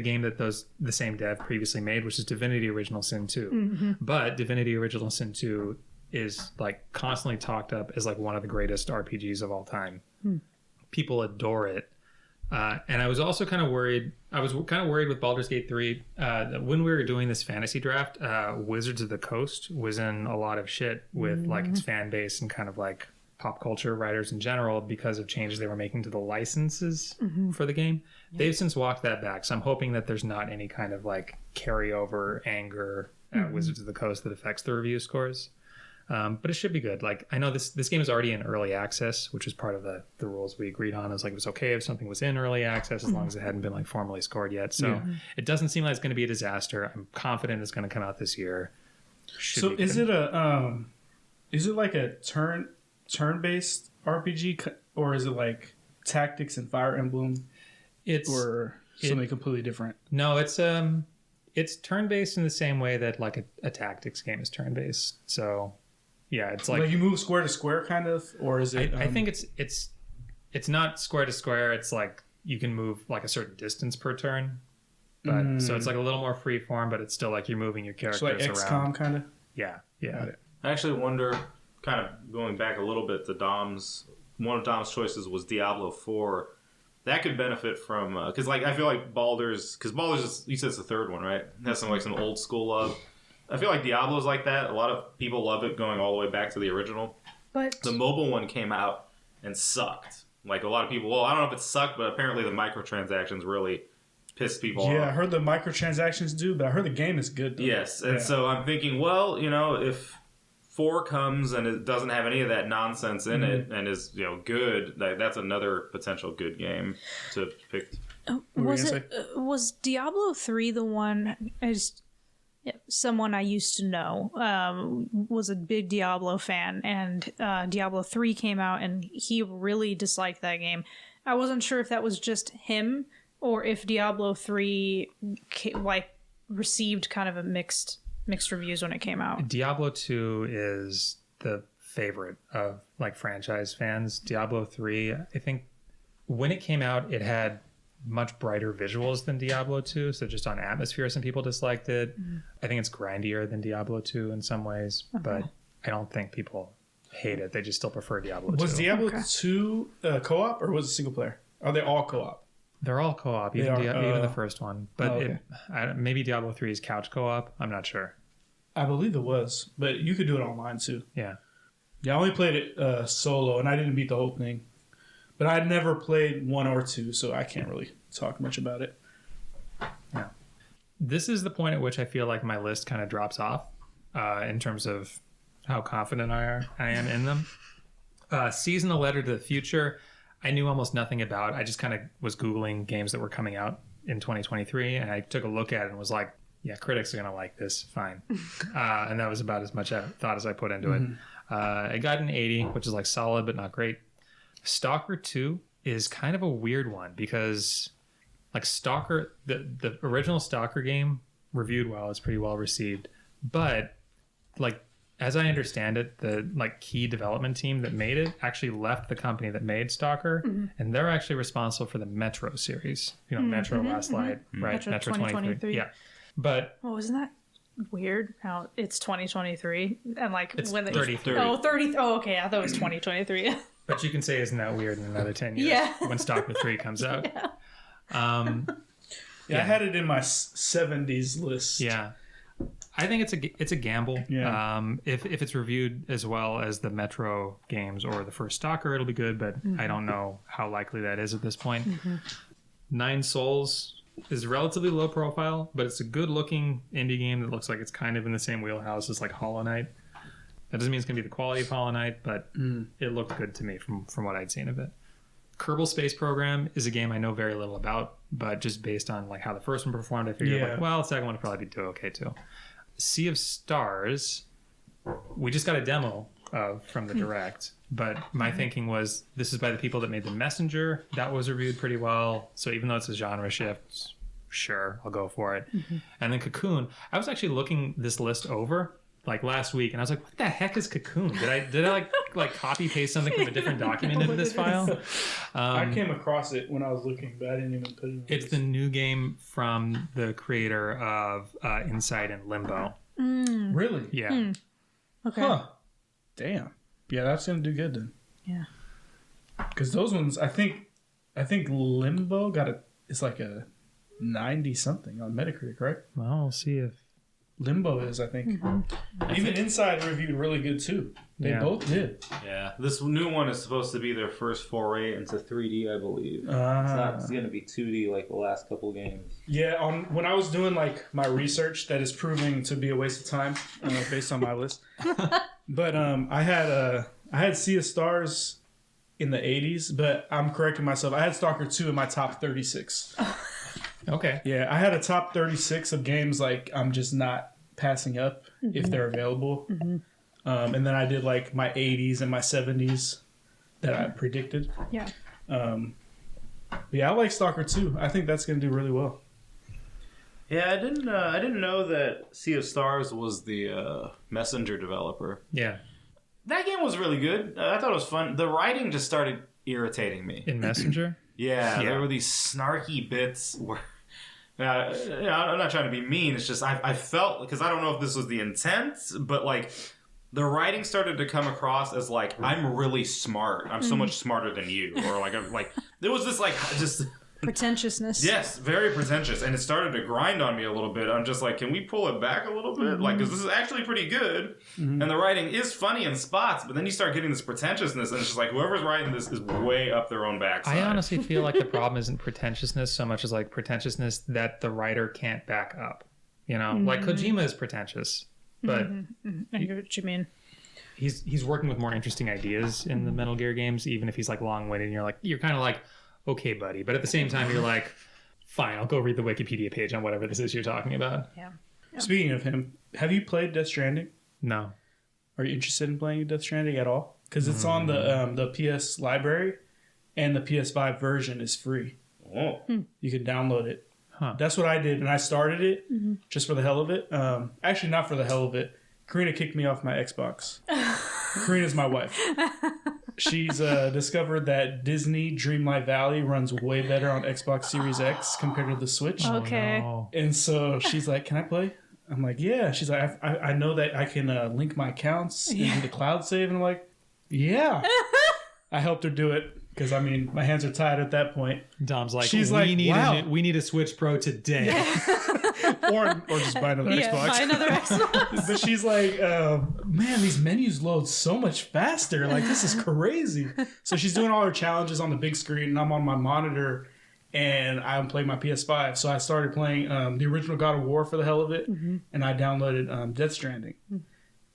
game that the same dev previously made, which is Divinity Original Sin 2. But Divinity Original Sin 2 is constantly talked up as one of the greatest RPGs of all time. People adore it. And I was also kind of worried. I was kind of worried with Baldur's Gate 3 that when we were doing this fantasy draft, Wizards of the Coast was in a lot of shit with its fan base and kind of pop culture writers in general because of changes they were making to the licenses for the game. They've since walked that back, so I'm hoping that there's not any kind of carryover anger at Wizards of the Coast that affects the review scores. But it should be good. I know this game is already in early access, which is part of the rules we agreed on. It was it was okay if something was in early access as long as it hadn't been formally scored yet. So it doesn't seem like it's going to be a disaster. I'm confident it's going to come out this year. So is it a turn-based RPG, or is it tactics and Fire Emblem? Or something completely different? No, it's turn-based in the same way that a tactics game is turn-based. So yeah, it's you move square to square kind of, or is it? I think it's not square to square. It's you can move a certain distance per turn, but so it's a little more free form, but it's still you're moving your characters around. XCOM kind of. Yeah. I actually wonder, kind of going back a little bit to Dom's one of Dom's choices was Diablo 4. That could benefit from because like I feel like Baldur's is, you said it's the third one, right? It has some old school love. I feel like Diablo's like that. A lot of people love it going all the way back to the original. But the mobile one came out and sucked. Like a lot of people, well, I don't know if it sucked, but apparently the microtransactions really pissed people off. Yeah, I heard the microtransactions do, but I heard the game is good though. Yes, and so I'm thinking, well, if 4 comes and it doesn't have any of that nonsense in it and is good, that's another potential good game to pick. Was Diablo 3 the one? Someone I used to know was a big Diablo fan, and Diablo 3 came out and he really disliked that game. I wasn't sure if that was just him or if Diablo 3 received kind of a mixed reviews when it came out. Diablo 2 is the favorite of franchise fans. Diablo 3, I think when it came out, it had much brighter visuals than Diablo 2, so just on atmosphere some people disliked it. I think it's grindier than Diablo 2 in some ways, but I don't think people hate it. They just still prefer Diablo 2. Was Diablo 2 co-op or was it single player? Are they all co-op? They're all co-op, even the first one. But maybe Diablo 3 is couch co-op. I'm not sure. I believe it was, but you could do it online too. Yeah. Yeah, I only played it solo, and I didn't beat the whole thing. But I'd never played 1 or 2, so I can't really talk much about it. Yeah. This is the point at which I feel like my list kind of drops off in terms of how confident I am in them. Season A Letter to the Future, I knew almost nothing about. I just kind of was Googling games that were coming out in 2023, and I took a look at it and was like, yeah, critics are going to like this, fine. And that was about as much thought as I put into it. I got an 80, which is solid but not great. Stalker 2 is kind of a weird one because Stalker, the original Stalker game reviewed well, it's pretty well received, but as I understand it, the key development team that made it actually left the company that made Stalker, and they're actually responsible for the Metro series. Metro Last Light, right? Metro 2023. Yeah, but isn't that weird how it's 2023 and it's when 30. Oh, 30. Oh, okay. I thought it was 2023. But you can say, isn't that weird in another 10 years when Stalker 3 comes out? Yeah. I had it in my 70s list. Yeah. I think it's a gamble. Yeah. If it's reviewed as well as the Metro games or the first Stalker, it'll be good, but I don't know how likely that is at this point. 9 Souls is relatively low profile, but it's a good looking indie game that looks like it's kind of in the same wheelhouse as Hollow Knight. That doesn't mean it's going to be the quality of Hollow Knight, but it looked good to me from what I'd seen of it. Kerbal Space Program is a game I know very little about, but just based on how the first one performed, I figured the second one would probably be okay too. Sea of Stars, we just got a demo of from the direct, but my thinking was this is by the people that made The Messenger. That was reviewed pretty well, so even though it's a genre shift, sure, I'll go for it. And then Cocoon, I was actually looking this list over last week, and I was like, what the heck is Cocoon? Did I copy paste something from a different document into this file? I came across it when I was looking, but I didn't even put it in. It's the new game from the creator of Inside and Limbo. Really? Yeah. Okay. Huh. Damn. Yeah, that's gonna do good then. Yeah. Because those ones, I think Limbo it's a 90 something on Metacritic, right? Well, we'll see if Limbo is, I think. Even Inside reviewed really good too. They both did. Yeah, this new one is supposed to be their first foray into 3D, I believe. It's going to be 2D like the last couple games. Yeah, when I was doing my research, that is proving to be a waste of time based on my list. But I had Sea of Stars in the 80s, but I'm correcting myself. I had Stalker 2 in my top 36. Okay. Yeah, I had a top 36 of games I'm just not passing up if they're available. And then I did my 80s and my 70s that I predicted. Yeah. Yeah, I like Stalker 2. I think that's going to do really well. Yeah, I didn't know that Sea of Stars was the Messenger developer. Yeah. That game was really good. I thought it was fun. The writing just started irritating me. In Messenger? Yeah, there were these snarky bits where... I'm not trying to be mean. It's just I felt, because I don't know if this was the intent, but the writing started to come across as like, I'm really smart. I'm so much smarter than you. Or like, I'm like, there was this like, just... Pretentiousness. Yes, very pretentious. And it started to grind on me a little bit. I'm just like, can we pull it back a little bit? Like, because this is actually pretty good. And the writing is funny in spots. But then you start getting this pretentiousness. And it's just like, whoever's writing this is way up their own backside. I honestly feel like the problem isn't pretentiousness so much as like pretentiousness that the writer can't back up. You know, like Kojima is pretentious, but I get what you mean. he's working with more interesting ideas in the Metal Gear games, even if he's like long-winded. And you're kind of like, okay, buddy, but at the same time, you're like, fine, I'll go read the Wikipedia page on whatever this is you're talking about. Yeah. Speaking of him, have you played Death Stranding? No. Are you interested in playing Death Stranding at all? Because it's on the PS library, and the PS5 version is free. Oh. You can download it. Huh. That's what I did, and I started it just for the hell of it. Actually, not for the hell of it. Karina kicked me off my Xbox. Karina's my wife. She's discovered that Disney Dreamlight Valley runs way better on Xbox Series X compared to the Switch. Okay. No. And so she's like, can I play? I'm like, yeah. She's like, I know that I can link my accounts and do the cloud save. And I'm like, yeah. I helped her do it because, I mean, my hands are tied at that point. Dom's like, She's like, wow. we need a Switch Pro today. or just buy another Xbox. Buy another Xbox. But she's like, man, these menus load so much faster. Like, this is crazy. So she's doing all her challenges on the big screen, and I'm on my monitor, and I'm playing my PS5. So I started playing the original God of War for the hell of it, and I downloaded Death Stranding.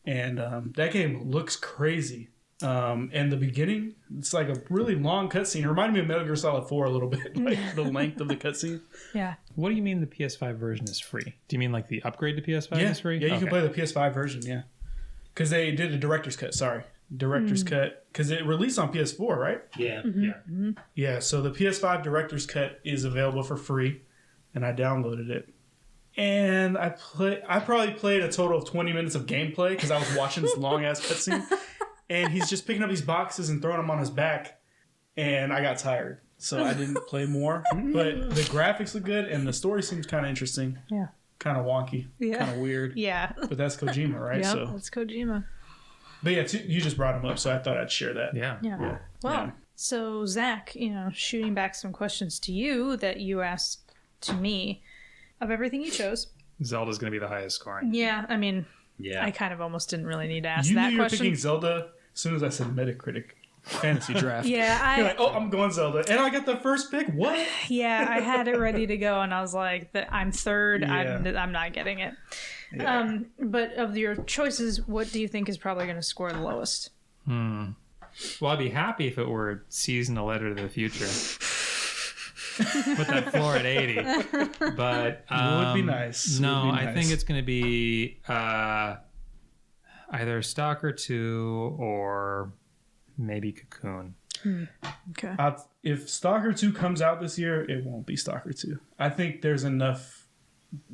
And that game looks crazy. And the beginning, it's like a really long cutscene. It reminded me of Metal Gear Solid 4 a little bit, like the length of the cutscene. Yeah. What do you mean the PS5 version is free? Do you mean like the upgrade to PS5 is free? Yeah, you can play the PS5 version, yeah. Because they did a director's cut, Director's cut. Because it released on PS4, right? Yeah. Yeah, so the PS5 director's cut is available for free, and I downloaded it. And I probably played a total of 20 minutes of gameplay because I was watching this long-ass cutscene. And he's just picking up these boxes and throwing them on his back. And I got tired. So I didn't play more. But the graphics look good and the story seems kind of interesting. Yeah. Kind of wonky. Yeah. Kind of weird. Yeah. But that's Kojima, right? Yeah, So, that's Kojima. but yeah, you just brought him up, so I thought I'd share that. Yeah. Yeah. Well, Yeah. so Zack, shooting back some questions to you that you asked to me of everything you chose. Zelda's going to be the highest scoring. Yeah, I mean, Yeah. I kind of almost didn't really need to ask You that knew you were question. picking Zelda as soon as I said Metacritic fantasy draft. Yeah, You're like, oh, I'm going Zelda. And I got the first pick? What? I had it ready to go, and I was like, I'm third. Yeah. I'm not getting it. Yeah. But of your choices, what do you think is probably going to score the lowest? Well, I'd be happy if it were Season, A Letter to the Future. Put that floor at 80. But Would be nice. No, Would be I nice. think it's going to be either Stalker 2 or maybe Cocoon. Okay. If Stalker 2 comes out this year, it won't be Stalker 2. I think there's enough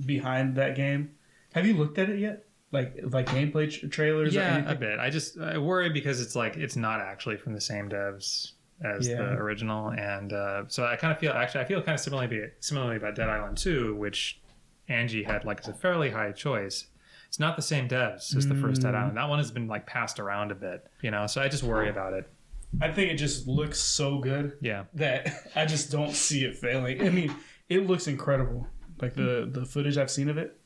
behind that game. Have you looked at it yet? Like gameplay trailers or Yeah, anything? a bit. I worry because it's not actually from the same devs as the original, and so I kind of feel I feel kind of similarly about Dead Island 2, which Angie had like as a fairly high choice. It's not the same devs as the first Dead Island. That one has been like passed around a bit, so I just worry about it. I think it just looks so good Yeah. that I just don't see it failing. I mean, it looks incredible. Like the footage I've seen of it,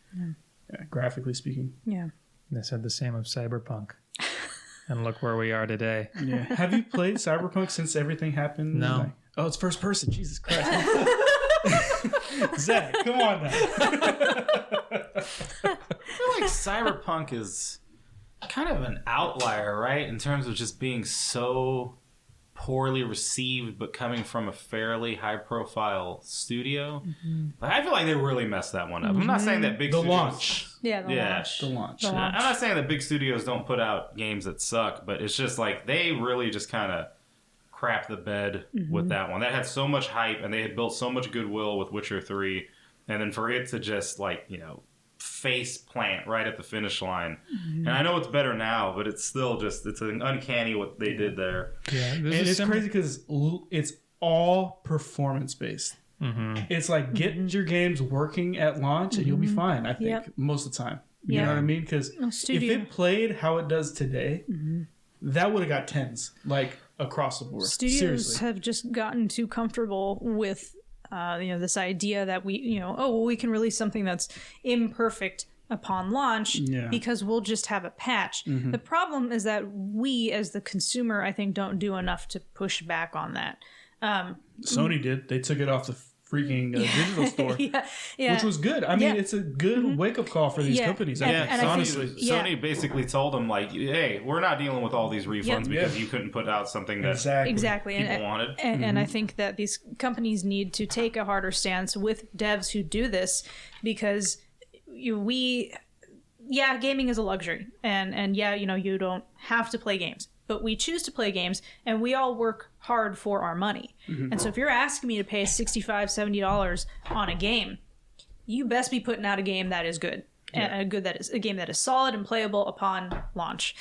graphically speaking. Yeah. They said the same of Cyberpunk. And look where we are today. Yeah. Have you played Cyberpunk since everything happened? No. Like, oh, it's first person. Jesus Christ. Zach, come on now. I feel like Cyberpunk is kind of an outlier, right? In terms of just being so poorly received, but coming from a fairly high-profile studio. Like, I feel like they really messed that one up. I'm not saying that big The studios... launch. Yeah, the launch. The launch. The yeah. launch. I'm not saying that big studios don't put out games that suck, but it's just like they really just kind of crap the bed with that one. That had so much hype, and they had built so much goodwill with Witcher 3, and then for it to just face plant right at the finish line. And I know it's better now, but it's still just it's an uncanny what they did there. Yeah. And it's crazy because it's all performance based. It's like get your games working at launch and you'll be fine, I think, most of the time. You know what I mean? Because if Studio. it played how it does today, that would have got 10s, like across the board. Studios Seriously. have just gotten too comfortable with, this idea that we can release something that's imperfect upon launch because we'll just have a patch. The problem is that we, as the consumer, I think, don't do enough to push back on that. Sony did. They took it off the freaking digital store, yeah. which was good. I mean, it's a good wake-up call for these companies. And honestly. Sony basically told them, like, hey, we're not dealing with all these refunds because you couldn't put out something that exactly people wanted. And I think that these companies need to take a harder stance with devs who do this, because gaming is a luxury, and you don't have to play games, but we choose to play games, and we all work hard for our money. And so if you're asking me to pay $65, $70 on a game, you best be putting out a game that is good, and a game that is solid and playable upon launch.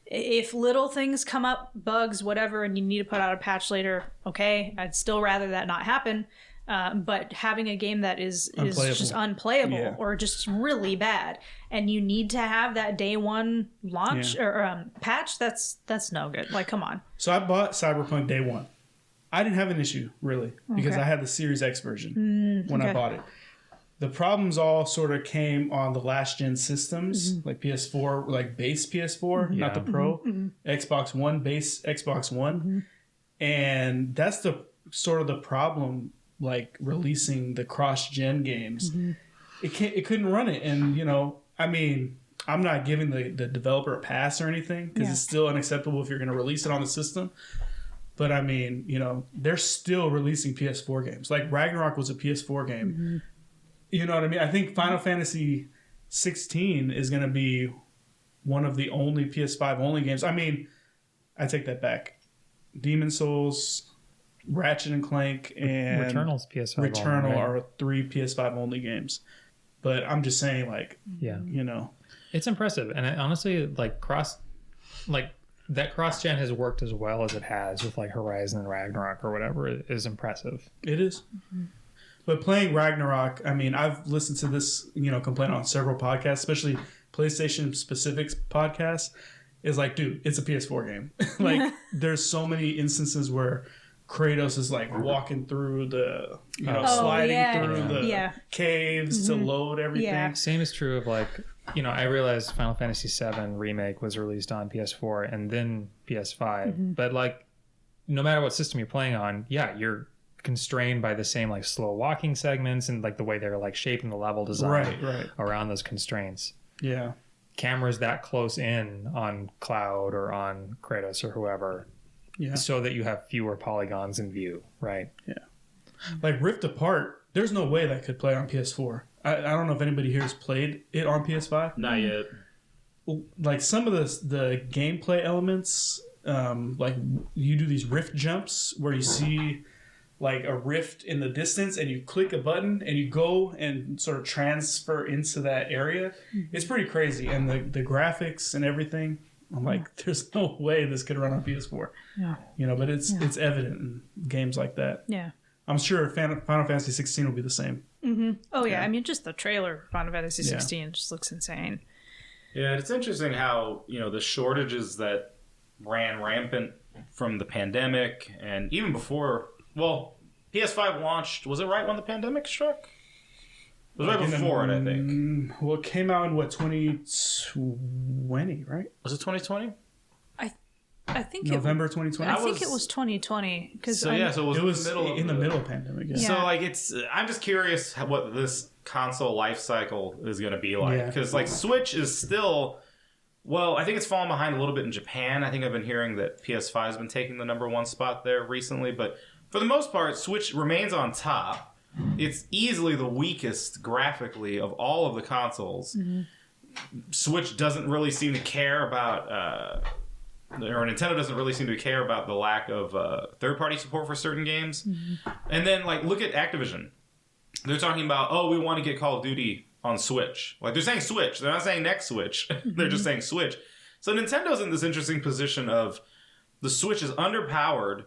If little things come up, bugs, whatever, and you need to put out a patch later, okay, I'd still rather that not happen. But having a game that is just unplayable or just really bad, and you need to have that day one launch or patch, that's no good. Like, come on. So I bought Cyberpunk day one. I didn't have an issue, really, because I had the Series X version when I bought it. The problems all sort of came on the last gen systems, like PS4, like base PS4, not the Pro, Xbox One, base Xbox One. And that's the sort of the problem, like releasing the cross-gen games. It couldn't run it. And, I mean, I'm not giving the developer a pass or anything, because it's still unacceptable if you're going to release it on the system. But I mean, they're still releasing PS4 games. Like Ragnarok was a PS4 game. You know what I mean? I think Final Fantasy 16 is going to be one of the only PS5 only games. I mean, I take that back. Demon Souls, Ratchet and Clank, and Returnal's PS5 Returnal only, right? are 3 PS5 only games. But I'm just saying, like, it's impressive. And honestly, that cross-gen has worked as well as it has with like Horizon and Ragnarok or whatever is impressive. It is. But playing Ragnarok, I mean, I've listened to this, complaint on several podcasts, especially PlayStation specific podcasts. Is like, dude, it's a PS4 game. Like, there's so many instances where Kratos is like walking through the, sliding through the caves to load everything. Yeah. Same is true of like, I realized Final Fantasy VII Remake was released on PS4 and then PS5. But like, no matter what system you're playing on, you're constrained by the same like slow walking segments and like the way they're like shaping the level design around those constraints. Yeah. Cameras that close in on Cloud or on Kratos or whoever. Yeah. So that you have fewer polygons in view, right? Yeah. Like Rift Apart, there's no way that could play on PS4. I don't know if anybody here has played it on PS5. Not yet. Like some of the gameplay elements, like you do these rift jumps where you see like a rift in the distance and you click a button and you go and sort of transfer into that area. It's pretty crazy. And the graphics and everything, I'm like, there's no way this could run on PS4. Yeah. But it's evident in games like that. Yeah. I'm sure Final Fantasy 16 will be the same. Oh, yeah. I mean, just the trailer for Final Fantasy 16 just looks insane. Yeah, it's interesting how, the shortages that ran rampant from the pandemic and even before, PS5 launched, was it right when the pandemic struck? It was right before it, I think. Well, it came out in 2020, right? Was it 2020? I think November 2020. I think it was 2020 so it was in the middle of the pandemic. Yeah. So I'm just curious what this console life cycle is going to be like, because Switch is still, I think it's fallen behind a little bit in Japan. I think I've been hearing that PS5 has been taking the number one spot there recently, but for the most part, Switch remains on top. It's easily the weakest graphically of all of the consoles. Switch doesn't really seem to care about. Or Nintendo doesn't really seem to care about the lack of third-party support for certain games. And then, look at Activision. They're talking about, we want to get Call of Duty on Switch. Like, they're saying Switch. They're not saying next Switch. They're just saying Switch. So Nintendo's in this interesting position of the Switch is underpowered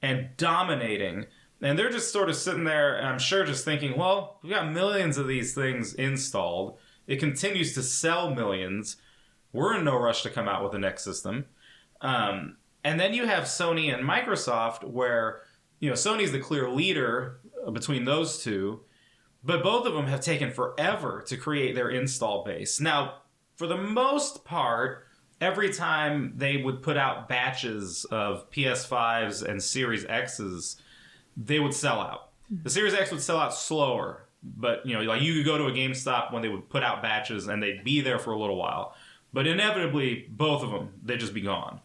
and dominating. And they're just sort of sitting there, and I'm sure just thinking, we've got millions of these things installed. It continues to sell millions. We're in no rush to come out with the next system. And then you have Sony and Microsoft where, Sony's the clear leader between those two, but both of them have taken forever to create their install base. Now, for the most part, every time they would put out batches of PS5s and Series X's, they would sell out. The Series X would sell out slower, but you could go to a GameStop when they would put out batches and they'd be there for a little while. But inevitably, both of them, they'd just be gone.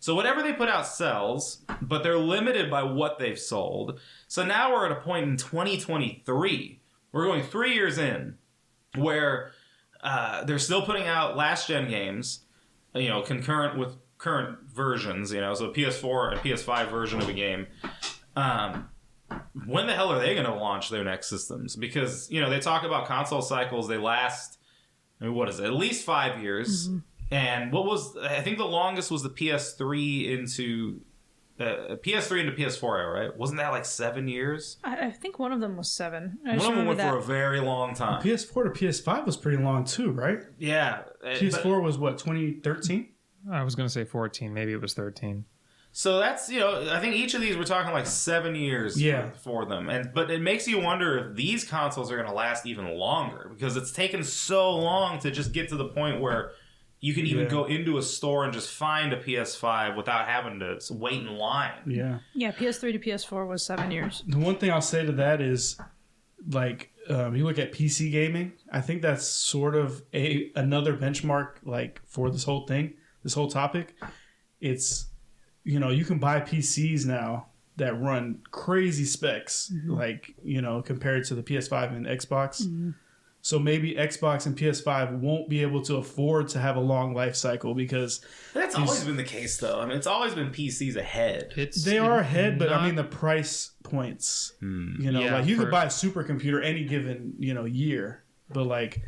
So whatever they put out sells, but they're limited by what they've sold. So now we're at a point in 2023. We're going 3 years in where they're still putting out last-gen games, concurrent with current versions, so PS4 and PS5 version of a game. When the hell are they going to launch their next systems? Because, they talk about console cycles. They last, what is it, at least 5 years. Mm-hmm. And I think the longest was the PS3 into PS4 era, right? Wasn't that like 7 years? I think one of them was 7. One of them went for a very long time. PS4 to PS5 was pretty long too, right? Yeah. PS4 was what, 2013? I was going to say 14. Maybe it was 13. So that's, I think each of these we're talking like 7 years for them. But it makes you wonder if these consoles are going to last even longer because it's taken so long to just get to the point where you can even go into a store and just find a PS5 without having to wait in line. Yeah. Yeah, PS3 to PS4 was 7 years. The one thing I'll say to that is, like, you look at PC gaming, I think that's sort of another benchmark, like, for this whole thing, this whole topic. It's, you can buy PCs now that run crazy specs, like, compared to the PS5 and Xbox. Mm-hmm. So maybe Xbox and PS5 won't be able to afford to have a long life cycle because... That's always been the case, though. I mean, it's always been PCs ahead. They are ahead, but I mean the price points. Like you could buy a supercomputer any given, year. But like,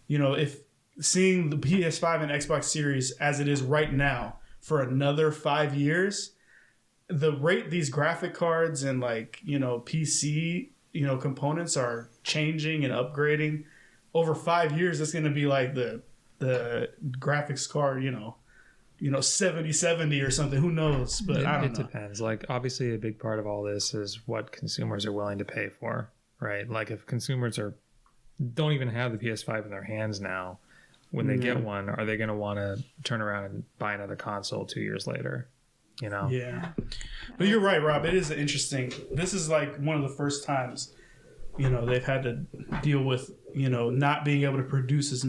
if seeing the PS5 and Xbox Series as it is right now for another 5 years, the rate these graphic cards and like, PC... components are changing and upgrading. Over 5 years, it's going to be like the graphics card, 7070 or something. Who knows? But I don't know. It depends. Like, obviously, a big part of all this is what consumers are willing to pay for, right? Like, if consumers don't even have the PS5 in their hands now, when they get one, are they going to want to turn around and buy another console 2 years later? Yeah. But you're right, Rob. It is interesting. This is like one of the first times, they've had to deal with, not being able to produce as,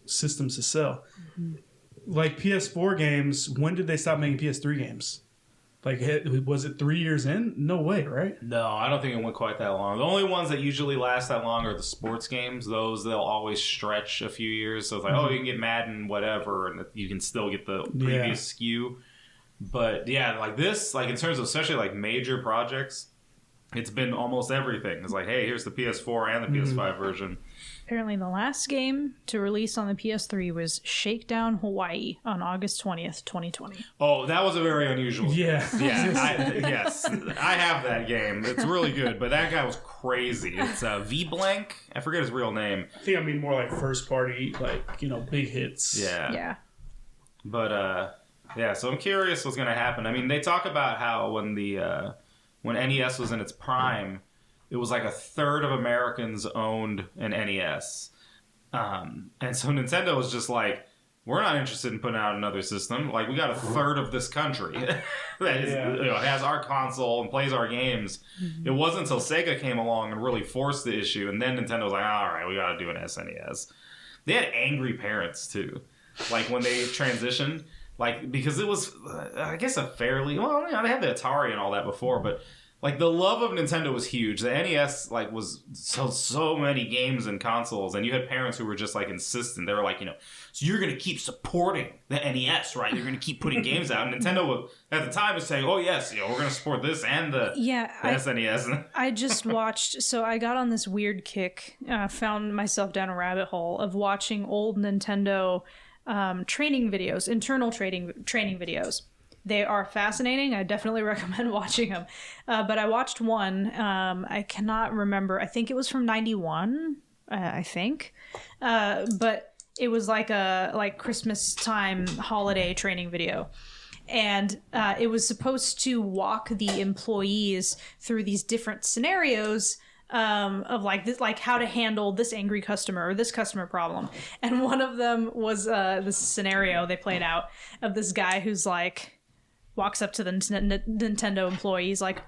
systems to sell. Mm-hmm. Like PS4 games, when did they stop making PS3 games? Like, was it 3 years in? No way, right? No, I don't think it went quite that long. The only ones that usually last that long are the sports games. Those, they'll always stretch a few years. So it's like, you can get Madden, whatever, and you can still get the previous SKU. But yeah, like this, like in terms of especially like major projects, it's been almost everything. It's like, hey, here's the PS4 and the PS5 version. Apparently the last game to release on the PS3 was Shakedown Hawaii on August 20th, 2020. Oh, that was a very unusual. Yeah. Yes. I have that game. It's really good, but that guy was crazy. It's V Blank. I forget his real name. I think I mean more like first party, like, big hits. Yeah. But, so I'm curious what's going to happen. I mean, they talk about how when NES was in its prime, it was like a third of Americans owned an NES. And so Nintendo was just like, we're not interested in putting out another system. Like, we got a third of this country that has our console and plays our games. Mm-hmm. It wasn't until Sega came along and really forced the issue, and then Nintendo was like, all right, we got to do an SNES. They had angry parents, too. Like, when they transitioned... Like, because it was, I guess, a fairly... Well, they had the Atari and all that before, but, like, the love of Nintendo was huge. The NES, like, was so many games and consoles, and you had parents who were just, like, insistent. They were like, so you're going to keep supporting the NES, right? You're going to keep putting games out. And Nintendo, at the time, was saying, oh, yes, we're going to support this and the SNES. I just watched... So I got on this weird kick, found myself down a rabbit hole of watching old Nintendo... training videos, internal training videos. They are fascinating. I definitely recommend watching them. But I watched one. I cannot remember. I think it was from 91 I think. But it was like a Christmas time holiday training video. And it was supposed to walk the employees through these different scenarios of like how to handle this angry customer or this customer problem. And one of them was this scenario they played out of this guy who's like walks up to the Nintendo employees like,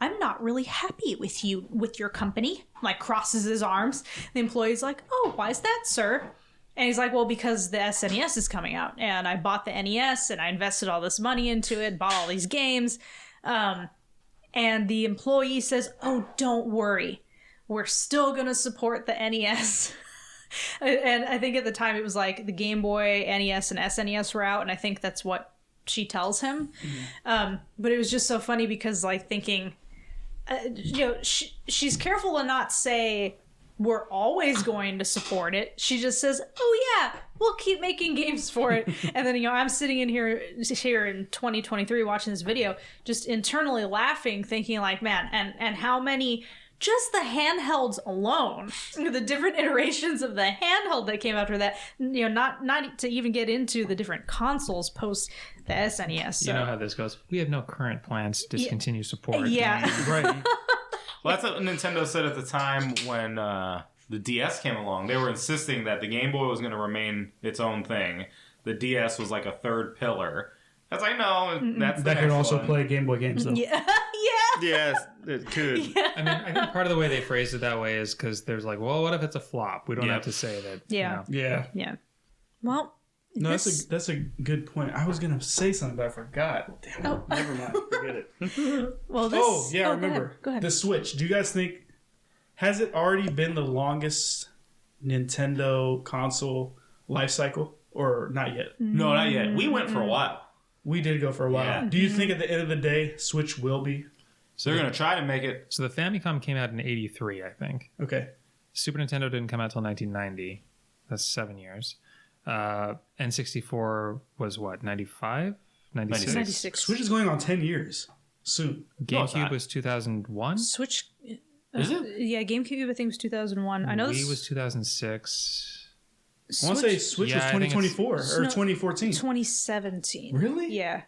I'm not really happy with your company, like crosses his arms. The employee's like, oh, why is that, sir? And he's like, well, because the SNES is coming out and I bought the NES and I invested all this money into it, bought all these games. And the employee says, oh, don't worry. We're still going to support the NES. And I think at the time it was like the Game Boy, NES, and SNES were out. And I think that's what she tells him. Mm-hmm. But it was just so funny because like thinking, she's careful to not say we're always going to support it. She just says, oh yeah, we'll keep making games for it. And then, I'm sitting in here in 2023 watching this video, just internally laughing, thinking like, man, and how many, just the handhelds alone, the different iterations of the handheld that came after that, not to even get into the different consoles post the SNES. So. You know how this goes. We have no current plans to discontinue support. Yeah. Right. Well, that's what Nintendo said at the time when the DS came along. They were insisting that the Game Boy was going to remain its own thing. The DS was like a third pillar. That's like, no, that's that could also play Game Boy games, though. Yeah. Yes, it could. Yeah. I mean, I think part of the way they phrased it that way is because there's like, well, what if it's a flop? We don't have to say that. Yeah. Yeah. Well, no, that's a good point. I was gonna say something, but I forgot. Damn it. Never mind. Forget it. Well, I remember. Go ahead. The Switch. Do you guys think has it already been the longest Nintendo console life cycle, or not yet? No, not yet. We went for a while. We did go for a while. Yeah. Do you think at the end of the day, Switch will be? So they're going to try to make it. So the Famicom came out in '83, I think. Okay. Super Nintendo didn't come out till 1990. That's 7 years. N64 was what, 95? 96? 96. Switch is going on 10 years soon. GameCube was 2001. Switch. Is it? Yeah, GameCube I think was 2001. I know Wii was 2006. I want to say Switch was I think 2024 or No, 2014. 2017. Really? Yeah.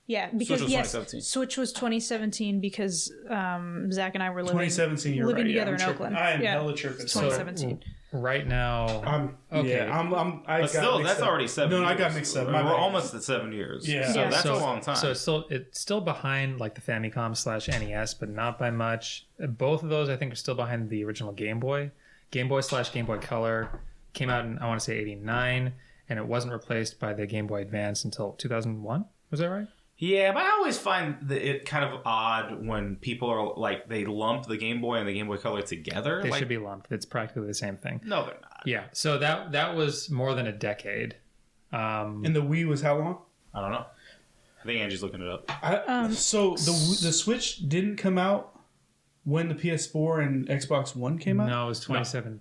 Yeah, because Switch was yes, 2017. Switch was 2017 because Zach and I were living 2017. You're living right. together I'm in tripping. Oakland. I am yeah. hella tripping. 2017. Right now, Okay. But still, that's already 7 years. No, I got mixed up. We're My bad. almost at 7 years. Yeah. So Yeah. that's a long time. So it's still behind like the Famicom / NES, but not by much. Both of those I think are still behind the original Game Boy. Game Boy / Game Boy Color came out in I want to say '89, and it wasn't replaced by the Game Boy Advance until 2001. Was that right? Yeah, but I always find it kind of odd when people are like, they lump the Game Boy and the Game Boy Color together. They like, should be lumped. It's practically the same thing. No, they're not. Yeah. So that was more than a decade. And the Wii was how long? I don't know. I think Angie's looking it up. So the Switch didn't come out when the PS4 and Xbox One came out? No, it was 2017.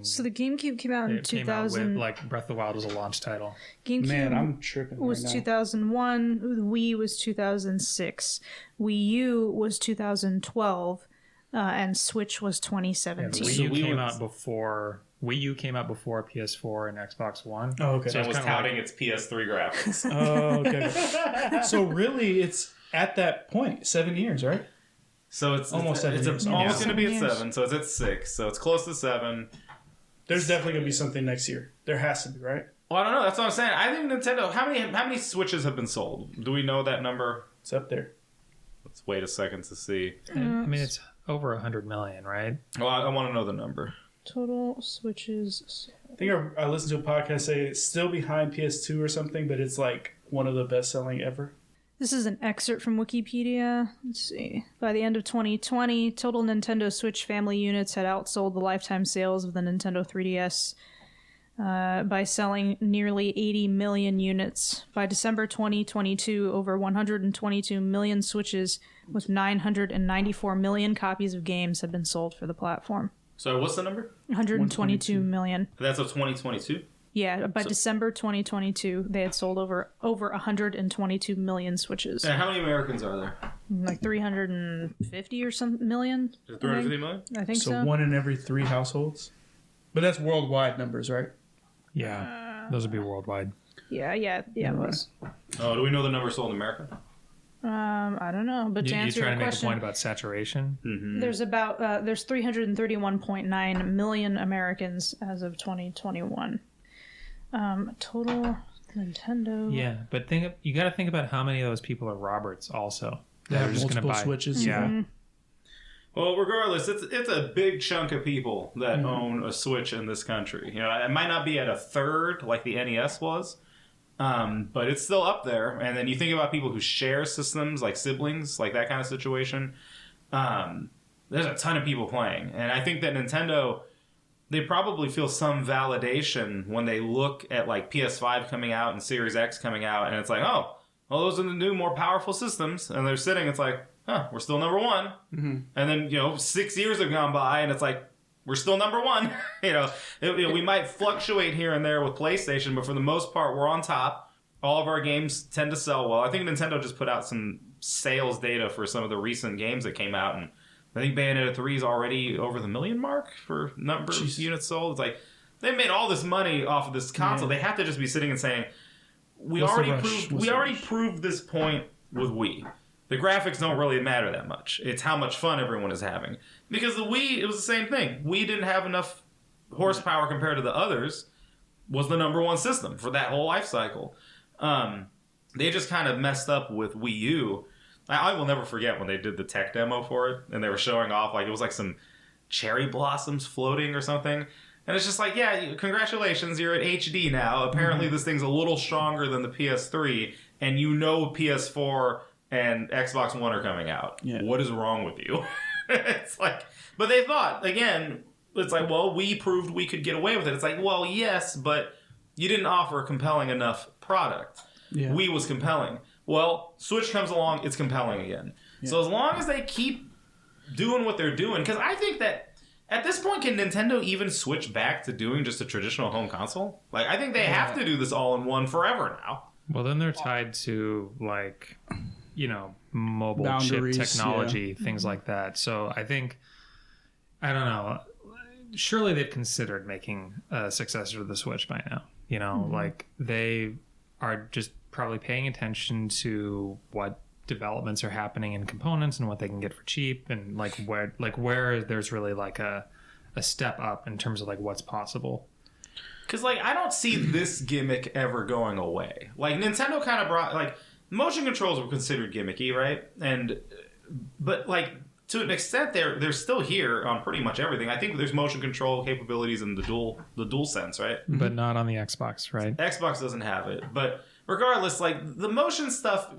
So the GameCube came out in It came out 2000. with like Breath of the Wild was a launch title. GameCube Man, I'm tripping was right now. 2001. The Wii was 2006. Wii U was 2012. And Switch was Yeah, 2017. Wii U we came were- out before. Wii U came out before PS4 and Xbox One. Oh, okay. So It was kinda touting its PS3 graphics. Oh, okay. So really, it's at that point, 7 years, right? So it's Almost 7 years. almost going to be at 7 years. 7. So it's at 6. So it's close to 7. There's definitely gonna be something next year. There has to be, right? Well, I don't know. That's what I'm saying. I think Nintendo. How many Switches have been sold? Do we know that number? It's up there. Let's wait a second to see. I mean, it's over 100 million, right? Well, I want to know the number. Total Switches. I think I listened to a podcast say it's still behind PS2 or something, but it's like one of the best selling ever. This is an excerpt from Wikipedia. Let's see. By the end of 2020, total Nintendo Switch family units had outsold the lifetime sales of the Nintendo 3DS by selling nearly 80 million units. By December 2022, over 122 million Switches with 994 million copies of games had been sold for the platform. So what's the number? 122 million. That's of 2022. Yeah, by December 2022, they had sold over 122 million Switches. And how many Americans are there? Like 350 or some million. Is it 350 million? I think So so. one in every 3 households. But that's worldwide numbers, right? Yeah, those would be worldwide. Yeah, it was. Oh, do we know the number sold in America? I don't know, but to You answer trying your to make a question, point about saturation? there's 331.9 million Americans as of 2021. Total Nintendo. Yeah, but you got to think about how many of those people are Roberts also. They That have are just going to multiple buy Switches. Yeah, Well, regardless, it's a big chunk of people that own a Switch in this country. You know, it might not be at a third like the NES was, but it's still up there. And then you think about people who share systems, like siblings, like that kind of situation. There's a ton of people playing, and I think that Nintendo, they probably feel some validation when they look at like PS5 coming out and Series X coming out, and it's like, oh, well, those are the new, more powerful systems, and they're sitting. It's like, huh, we're still number one. And then 6 years have gone by, and it's like, we're still number one. We might fluctuate here and there with PlayStation, but for the most part, we're on top. All of our games tend to sell well. I think Nintendo just put out some sales data for some of the recent games that came out, and I think Bayonetta 3 is already over the million mark for number of units sold. It's like, they made all this money off of this console. They have to just be sitting and saying, we already proved this point with Wii. The graphics don't really matter that much. It's how much fun everyone is having. Because the Wii, it was the same thing. Wii didn't have enough horsepower compared to the others, was the number one system for that whole life cycle. They just kind of messed up with Wii U. I will never forget when they did the tech demo for it, and they were showing off, like, it was like some cherry blossoms floating or something. And it's just like, yeah, congratulations, you're at HD now. Apparently this thing's a little stronger than the PS3, and PS4 and Xbox One are coming out. Yeah. What is wrong with you? It's like, but they thought, again, it's like, well, we proved we could get away with it. It's like, well, yes, but you didn't offer a compelling enough product. Yeah. Wii was compelling. Well, Switch comes along, it's compelling again. Yeah. So as long as they keep doing what they're doing, because I think that at this point, can Nintendo even switch back to doing just a traditional home console? Like, I think they have to do this all-in-one forever now. Well, then they're tied to, like, mobile boundaries, chip technology, things like that. So I think, I don't know, surely they've considered making a successor to the Switch by now. Like, they are just probably paying attention to what developments are happening in components and what they can get for cheap, and where there's really like a step up in terms of like what's possible. Because I don't see this gimmick ever going away. Like, Nintendo kind of brought, like, motion controls were considered gimmicky, right? But to an extent, they're still here on pretty much everything. I think there's motion control capabilities in the DualSense, right? But not on the Xbox, right? Xbox doesn't have it, but regardless, the motion stuff,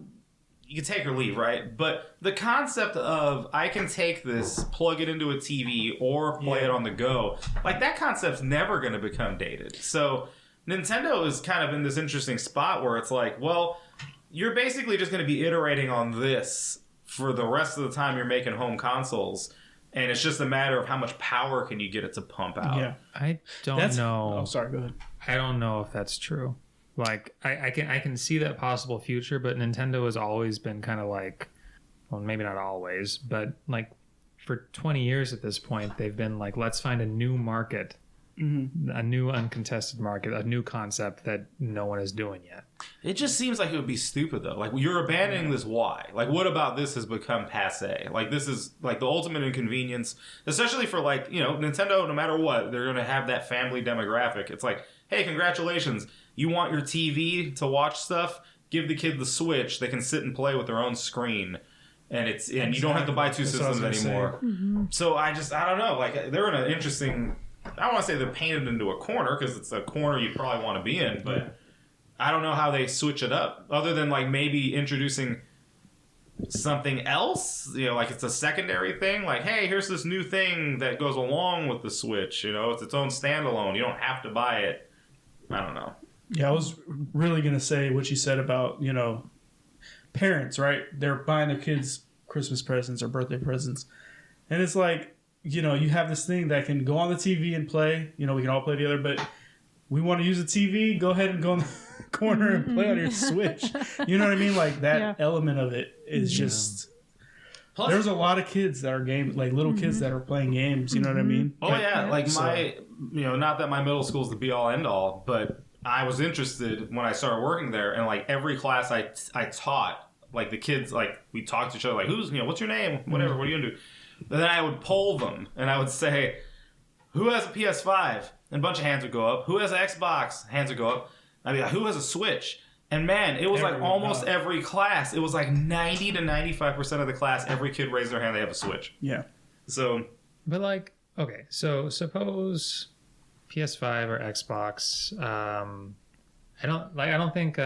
you can take or leave, right? But the concept of, I can take this, plug it into a TV, or play it on the go, that concept's never going to become dated. So Nintendo is kind of in this interesting spot where it's like, well, you're basically just going to be iterating on this for the rest of the time you're making home consoles, and it's just a matter of how much power can you get it to pump out. Yeah, I don't know. Oh, sorry, go ahead. I don't know if that's true. Like, I can see that possible future, but Nintendo has always been kind of like, well, maybe not always, but like for 20 years at this point, they've been like, let's find a new market, a new uncontested market, a new concept that no one is doing yet. It just seems like it would be stupid, though. Like, you're abandoning this why? Like, what about this has become passe? Like, this is like the ultimate inconvenience, especially for Nintendo, no matter what, they're going to have that family demographic. It's like, hey, congratulations. You want your TV to watch stuff? Give the kid the Switch. They can sit and play with their own screen, and you don't have to buy two systems anymore. So I don't know. Like, they're in an interesting. I don't want to say they're painted into a corner, because it's a corner you'd probably want to be in, but I don't know how they switch it up other than maybe introducing something else. Like it's a secondary thing. Like, hey, here's this new thing that goes along with the Switch. It's its own standalone. You don't have to buy it. I don't know. Yeah, I was really going to say what you said about, parents, right? They're buying their kids Christmas presents or birthday presents. And it's like, you have this thing that can go on the TV and play. We can all play together, but we want to use the TV. Go ahead and go in the corner and play on your Switch. You know what I mean? Like, that element of it is just... Plus, There's a lot of kids that are little kids that are playing games. You know what I mean? oh yeah, like not that my middle school's the be all end all, but I was interested when I started working there, and like every class I taught, like the kids, like we talked to each other, like what's your name, whatever, what are you gonna do? And then I would poll them, and I would say, who has a PS5? And a bunch of hands would go up. Who has an Xbox? Hands would go up. I mean, who has a Switch? And man, it was like almost every class. It was like 90 to 95% of the class, every kid raised their hand, they have a Switch. Yeah. So, but like, okay, so suppose PS5 or Xbox, I don't think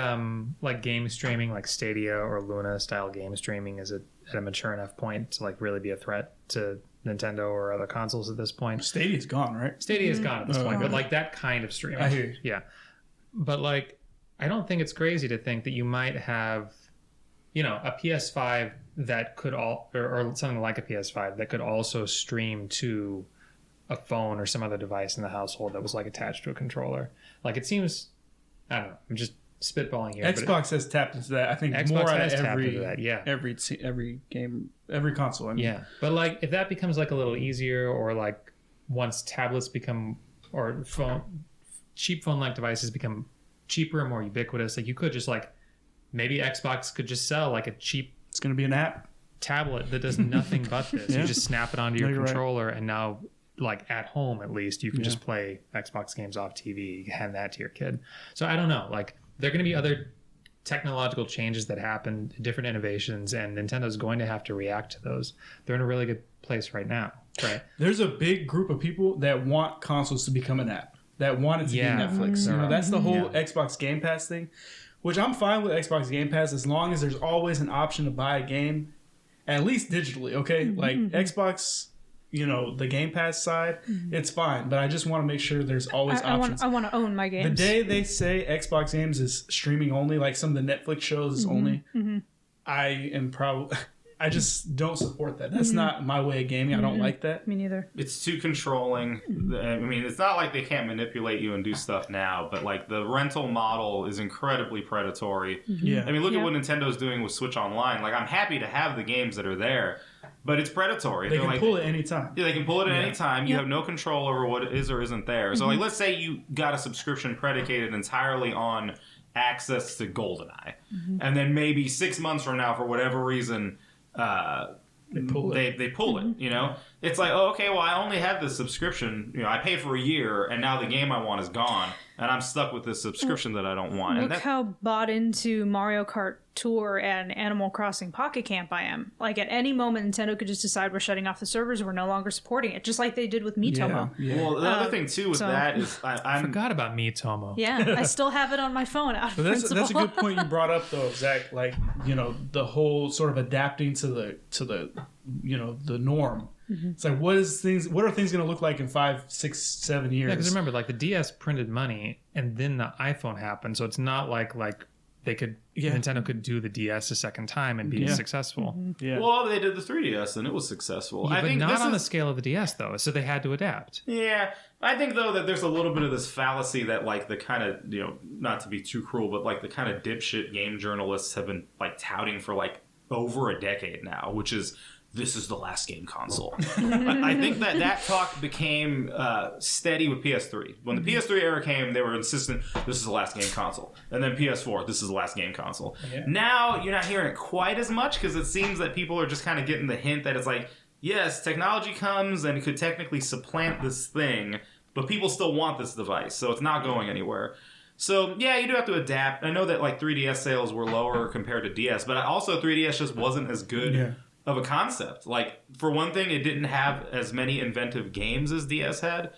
like game streaming, like Stadia or Luna style game streaming is at a mature enough point to like really be a threat to Nintendo or other consoles at this point. Stadia's gone, right? Stadia's gone at this point, but like that kind of streaming. I hear you. Yeah. But like, I don't think it's crazy to think that you might have, a PS5 that could or something like a PS5 that could also stream to a phone or some other device in the household that was like attached to a controller. Like it seems, I don't know, I'm just spitballing here. Xbox has tapped into that. I think Xbox more out has of tapped into that, yeah. every game, every console. I mean. Yeah, but like if that becomes like a little easier, or like once tablets become or cheap phone-like devices become cheaper and more ubiquitous, like you could just like maybe Xbox could just sell like a cheap. It's going to be an app tablet that does nothing but this. Yeah. You just snap it onto your controller, right. And now, like at home at least, you can just play Xbox games off TV. Hand that to your kid. So I don't know. Like there are going to be other technological changes that happen, different innovations, and Nintendo's going to have to react to those. They're in a really good place right now. Right. There's a big group of people that want consoles to become an app. That want it to be Netflix. That's the whole Xbox Game Pass thing, which I'm fine with Xbox Game Pass as long as there's always an option to buy a game, at least digitally, okay? Like Xbox, the Game Pass side, it's fine, but I just want to make sure there's always options. I want to own my games. The day they say Xbox games is streaming only, like some of the Netflix shows is only, I just don't support that. That's not my way of gaming. I don't like that. Me neither. it's too controlling. I mean, it's not like they can't manipulate you and do stuff now, but like the rental model is incredibly predatory. Yeah. I mean, look at what Nintendo's doing with Switch Online. Like, I'm happy to have the games that are there, but it's predatory. They can pull it anytime. Yeah, they can pull it at any time. You have no control over what is or isn't there. So, like, let's say you got a subscription predicated entirely on access to GoldenEye, and then maybe 6 months from now, for whatever reason, they pull it. It's like, oh, okay, well, I only had this subscription. I pay for a year, and now the game I want is gone, and I'm stuck with this subscription that I don't want. Look how bought into Mario Kart Tour and Animal Crossing Pocket Camp I am. Like, at any moment, Nintendo could just decide we're shutting off the servers, we're no longer supporting it, just like they did with Miitomo. Yeah. Well, the other thing, too, with that is I forgot about Miitomo. Yeah, I still have it on my phone out of principle. That's a good point you brought up, though, Zach. Like, the whole sort of adapting to the norm. It's like, what are things going to look like in 5, 6, 7 years? Yeah, because remember, like the DS printed money, and then the iPhone happened, so it's not like they could Nintendo could do the DS a second time and be successful. Yeah. Well, they did the 3DS, and it was successful. Yeah, I but think not on the scale of the DS, though, so they had to adapt. Yeah, I think, though, that there's a little bit of this fallacy that, like, the kind of, not to be too cruel, but, like, the kind of dipshit game journalists have been, like, touting for, like, over a decade now, which is, this is the last game console. I think that talk became steady with PS3. When the PS3 era came, they were insistent, this is the last game console. And then PS4, this is the last game console. Yeah. Now, you're not hearing it quite as much, because it seems that people are just kind of getting the hint that it's like, yes, technology comes and it could technically supplant this thing, but people still want this device, so it's not going anywhere. So, yeah, you do have to adapt. I know that, like, 3DS sales were lower compared to DS, but also 3DS just wasn't as good of a concept. Like, for one thing, it didn't have as many inventive games as DS had.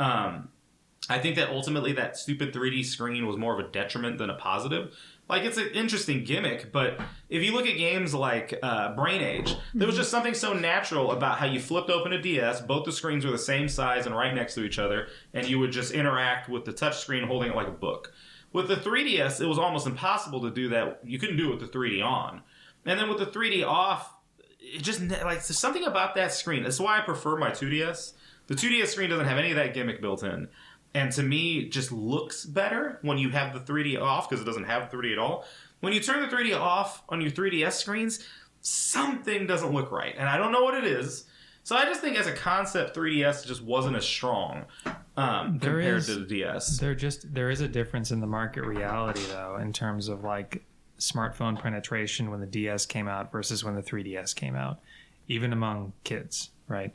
I think that ultimately that stupid 3D screen was more of a detriment than a positive. Like, it's an interesting gimmick, but if you look at games like Brain Age, there was just something so natural about how you flipped open a DS, both the screens were the same size and right next to each other, and you would just interact with the touchscreen holding it like a book. With the 3DS, it was almost impossible to do that. You couldn't do it with the 3D on. And then with the 3D off, it just, like, there's something about that screen. That's why I prefer my 2DS. The 2DS screen doesn't have any of that gimmick built in. And to me, it just looks better when you have the 3D off, because it doesn't have 3D at all. When you turn the 3D off on your 3DS screens, something doesn't look right, and I don't know what it is. So I just think as a concept, 3DS just wasn't as strong compared to the DS. There is a difference in the market reality, though, in terms of like smartphone penetration when the DS came out versus when the 3DS came out, even among kids, right?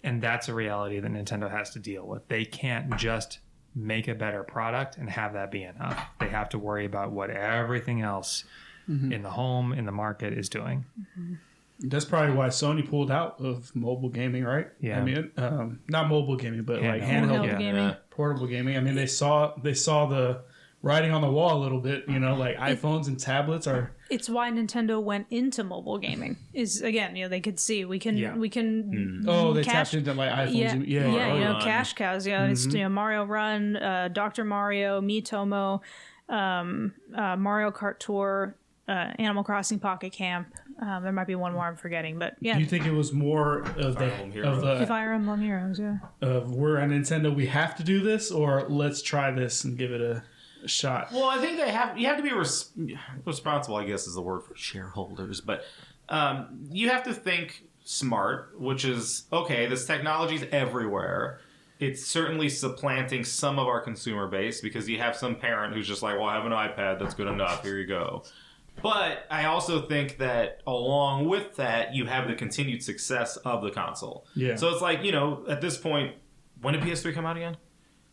And that's a reality that Nintendo has to deal with. They can't just make a better product and have that be enough. They have to worry about what everything else in the home, in the market is doing. That's probably why Sony pulled out of mobile gaming, right? Yeah. I mean, not mobile gaming, but like handheld gaming. portable gaming. I mean, they saw the writing on the wall a little bit. You know, like iPhones and tablets are. It's why Nintendo went into mobile gaming. Is again, they could see we can. Oh, they cash, tapped into like iPhones. Yeah, cash cows. Yeah, it's Mario Run, Dr. Mario, Miitomo, Mario Kart Tour, Animal Crossing Pocket Camp. There might be one more I'm forgetting, but yeah. Do you think it was more of the Fire Emblem Heroes? Yeah. Of we're on Nintendo, we have to do this, or let's try this and give it a shot? Well, I think you have to be responsible, I guess is the word for shareholders, but you have to think smart, which is, okay, this technology's everywhere. It's certainly supplanting some of our consumer base because you have some parent who's just like, well, I have an iPad, that's good enough, here you go. But I also think that along with that, you have the continued success of the console. Yeah. So it's like, at this point, when did PS3 come out again?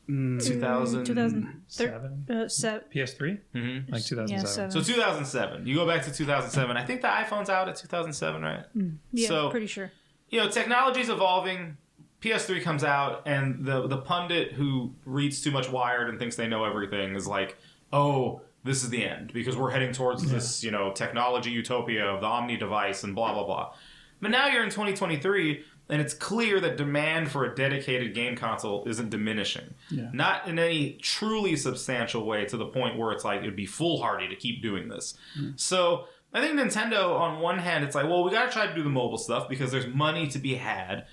2007? PS3? Mm-hmm. Like 2007. Yeah, so 2007. You go back to 2007. I think the iPhone's out at 2007, right? Yeah, so, pretty sure. Technology's evolving. PS3 comes out, and the pundit who reads too much Wired and thinks they know everything is like, oh, this is the end because we're heading towards this, technology utopia of the Omni device and blah, blah, blah. But now you're in 2023, and it's clear that demand for a dedicated game console isn't diminishing. Yeah. Not in any truly substantial way to the point where it's like it'd be foolhardy to keep doing this. So I think Nintendo, on one hand, it's like, well, we got to try to do the mobile stuff because there's money to be had.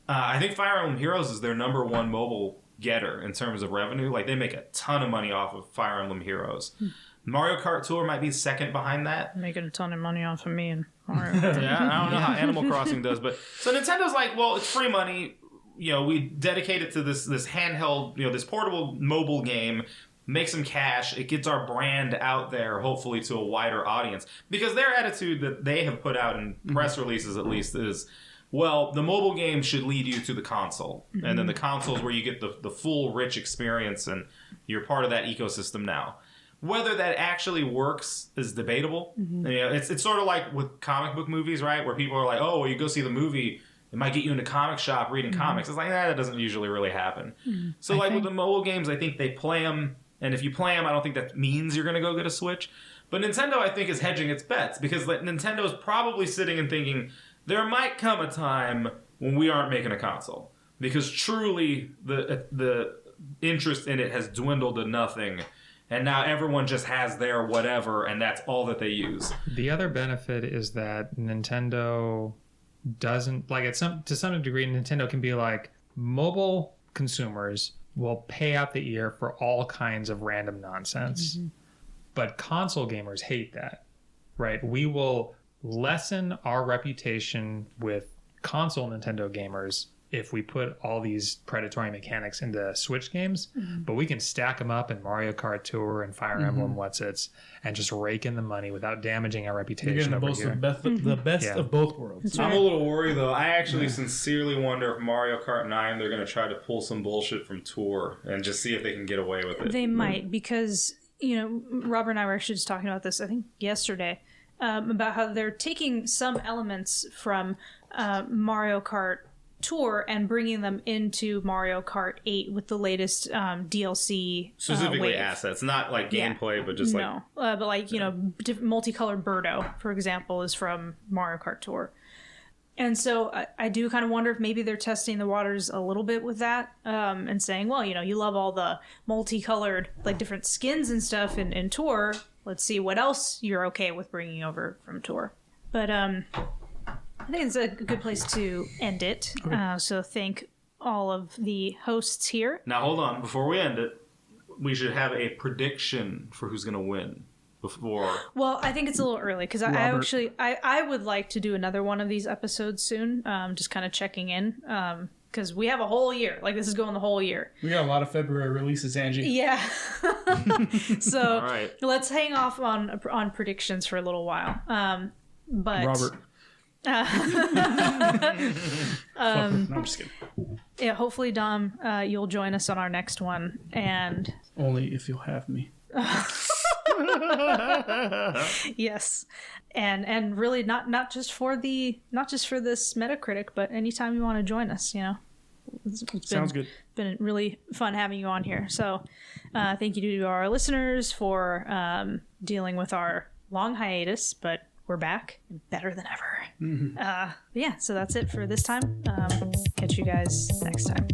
I think Fire Emblem Heroes is their number one mobile getter in terms of revenue. Like, they make a ton of money off of Fire Emblem Heroes. Mario Kart Tour might be second behind that. Making a ton of money off of me and Mario. Yeah, I don't know how Animal Crossing does, but so Nintendo's like, well, it's free money. We dedicate it to this handheld, this portable mobile game. Make some cash. It gets our brand out there, hopefully to a wider audience. Because their attitude that they have put out in press releases, at least, is, well, the mobile game should lead you to the console, and then the console is where you get the full rich experience, and you're part of that ecosystem now. Whether that actually works is debatable. It's sort of like with comic book movies, right? Where people are like, oh, well, you go see the movie, it might get you into comic shop reading comics. It's like, that doesn't usually really happen. So with the mobile games, I think they play them. And if you play them, I don't think that means you're going to go get a Switch. But Nintendo, I think, is hedging its bets. Because Nintendo is probably sitting and thinking, there might come a time when we aren't making a console. Because truly, the interest in it has dwindled to nothing. And now everyone just has their whatever, and that's all that they use. The other benefit is that Nintendo doesn't, like, to some degree, Nintendo can be like, mobile consumers will pay out the ear for all kinds of random nonsense. But console gamers hate that, right? We will lessen our reputation with console Nintendo gamers if we put all these predatory mechanics into Switch games, but we can stack them up in Mario Kart Tour and Fire Emblem What's-Its and just rake in the money without damaging our reputation over here. The best of both worlds. I'm a little worried, though. I actually sincerely wonder if Mario Kart 9, they're going to try to pull some bullshit from Tour and just see if they can get away with it. They might, because, Robert and I were actually just talking about this, I think, yesterday, about how they're taking some elements from Mario Kart Tour and bringing them into Mario Kart 8 with the latest DLC specifically wave. Assets, not like gameplay, but just but like multicolored Birdo, for example, is from Mario Kart Tour. And so I do kind of wonder if maybe they're testing the waters a little bit with that, and saying, well, you love all the multicolored, like, different skins and stuff in Tour. Let's see what else you're okay with bringing over from Tour. But I think it's a good place to end it. Okay. So thank all of the hosts here. Now, hold on. Before we end it, we should have a prediction for who's going to win. before. Well, I think it's a little early because I would like to do another one of these episodes soon. Just kind of checking in because we have a whole year. Like, this is going the whole year. We got a lot of February releases, Angie. Yeah. So All right. let's hang off on predictions for a little while. But Robert. No, I'm just kidding. yeah, hopefully, Dom, you'll join us on our next one, and Only if you'll have me. yes, and really not just for this Metacritic, but anytime you want to join us, Sounds good. Been really fun having you on here. So, thank you to our listeners for dealing with our long hiatus, but we're back and better than ever. Yeah, so that's it for this time. Catch you guys next time.